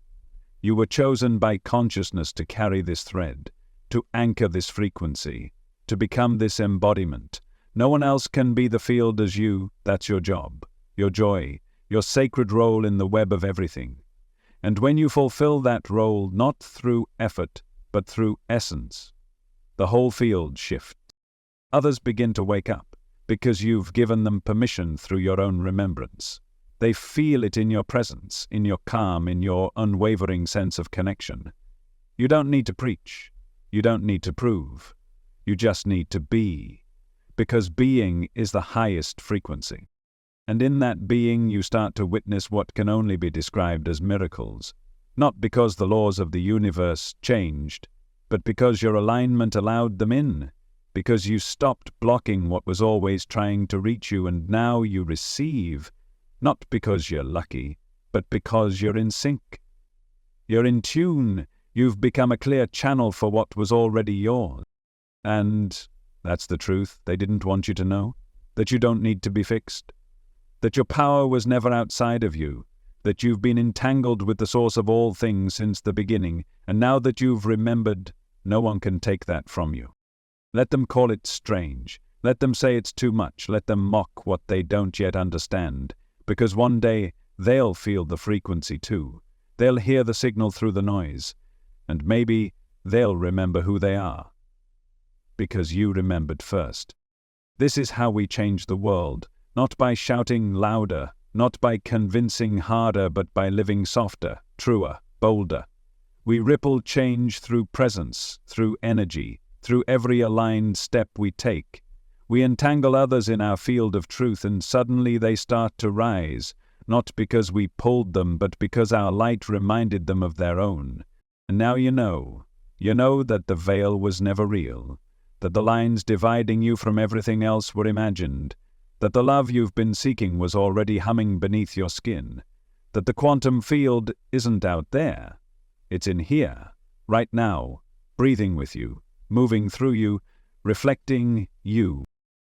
You were chosen by consciousness to carry this thread, to anchor this frequency, to become this embodiment. No one else can be the field as you. That's your job, your joy, your sacred role in the web of everything. And when you fulfill that role, not through effort, but through essence, the whole field shifts. Others begin to wake up, because you've given them permission through your own remembrance. They feel it in your presence, in your calm, in your unwavering sense of connection. You don't need to preach. You don't need to prove. You just need to be. Because being is the highest frequency. And in that being you start to witness what can only be described as miracles. Not because the laws of the universe changed, but because your alignment allowed them in. Because you stopped blocking what was always trying to reach you, and now you receive, not because you're lucky, but because you're in sync. You're in tune. You've become a clear channel for what was already yours. And that's the truth they didn't want you to know, that you don't need to be fixed, that your power was never outside of you, that you've been entangled with the source of all things since the beginning, and now that you've remembered, no one can take that from you. Let them call it strange. Let them say it's too much. Let them mock what they don't yet understand. Because one day they'll feel the frequency too. They'll hear the signal through the noise. And maybe they'll remember who they are. Because you remembered first. This is how we change the world, not by shouting louder, not by convincing harder, but by living softer, truer, bolder. We ripple change through presence, through energy, through every aligned step we take. We entangle others in our field of truth, and suddenly they start to rise, not because we pulled them, but because our light reminded them of their own. And now you know that the veil was never real, that the lines dividing you from everything else were imagined, that the love you've been seeking was already humming beneath your skin, that the quantum field isn't out there. It's in here, right now, breathing with you, moving through you, reflecting you.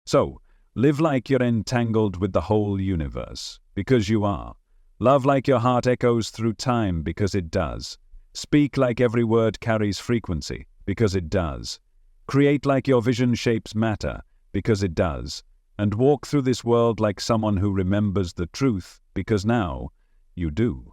So, live like you're entangled with the whole universe, because you are. Love like your heart echoes through time, because it does. Speak like every word carries frequency, because it does. Create like your vision shapes matter, because it does. And walk through this world like someone who remembers the truth, because now you do.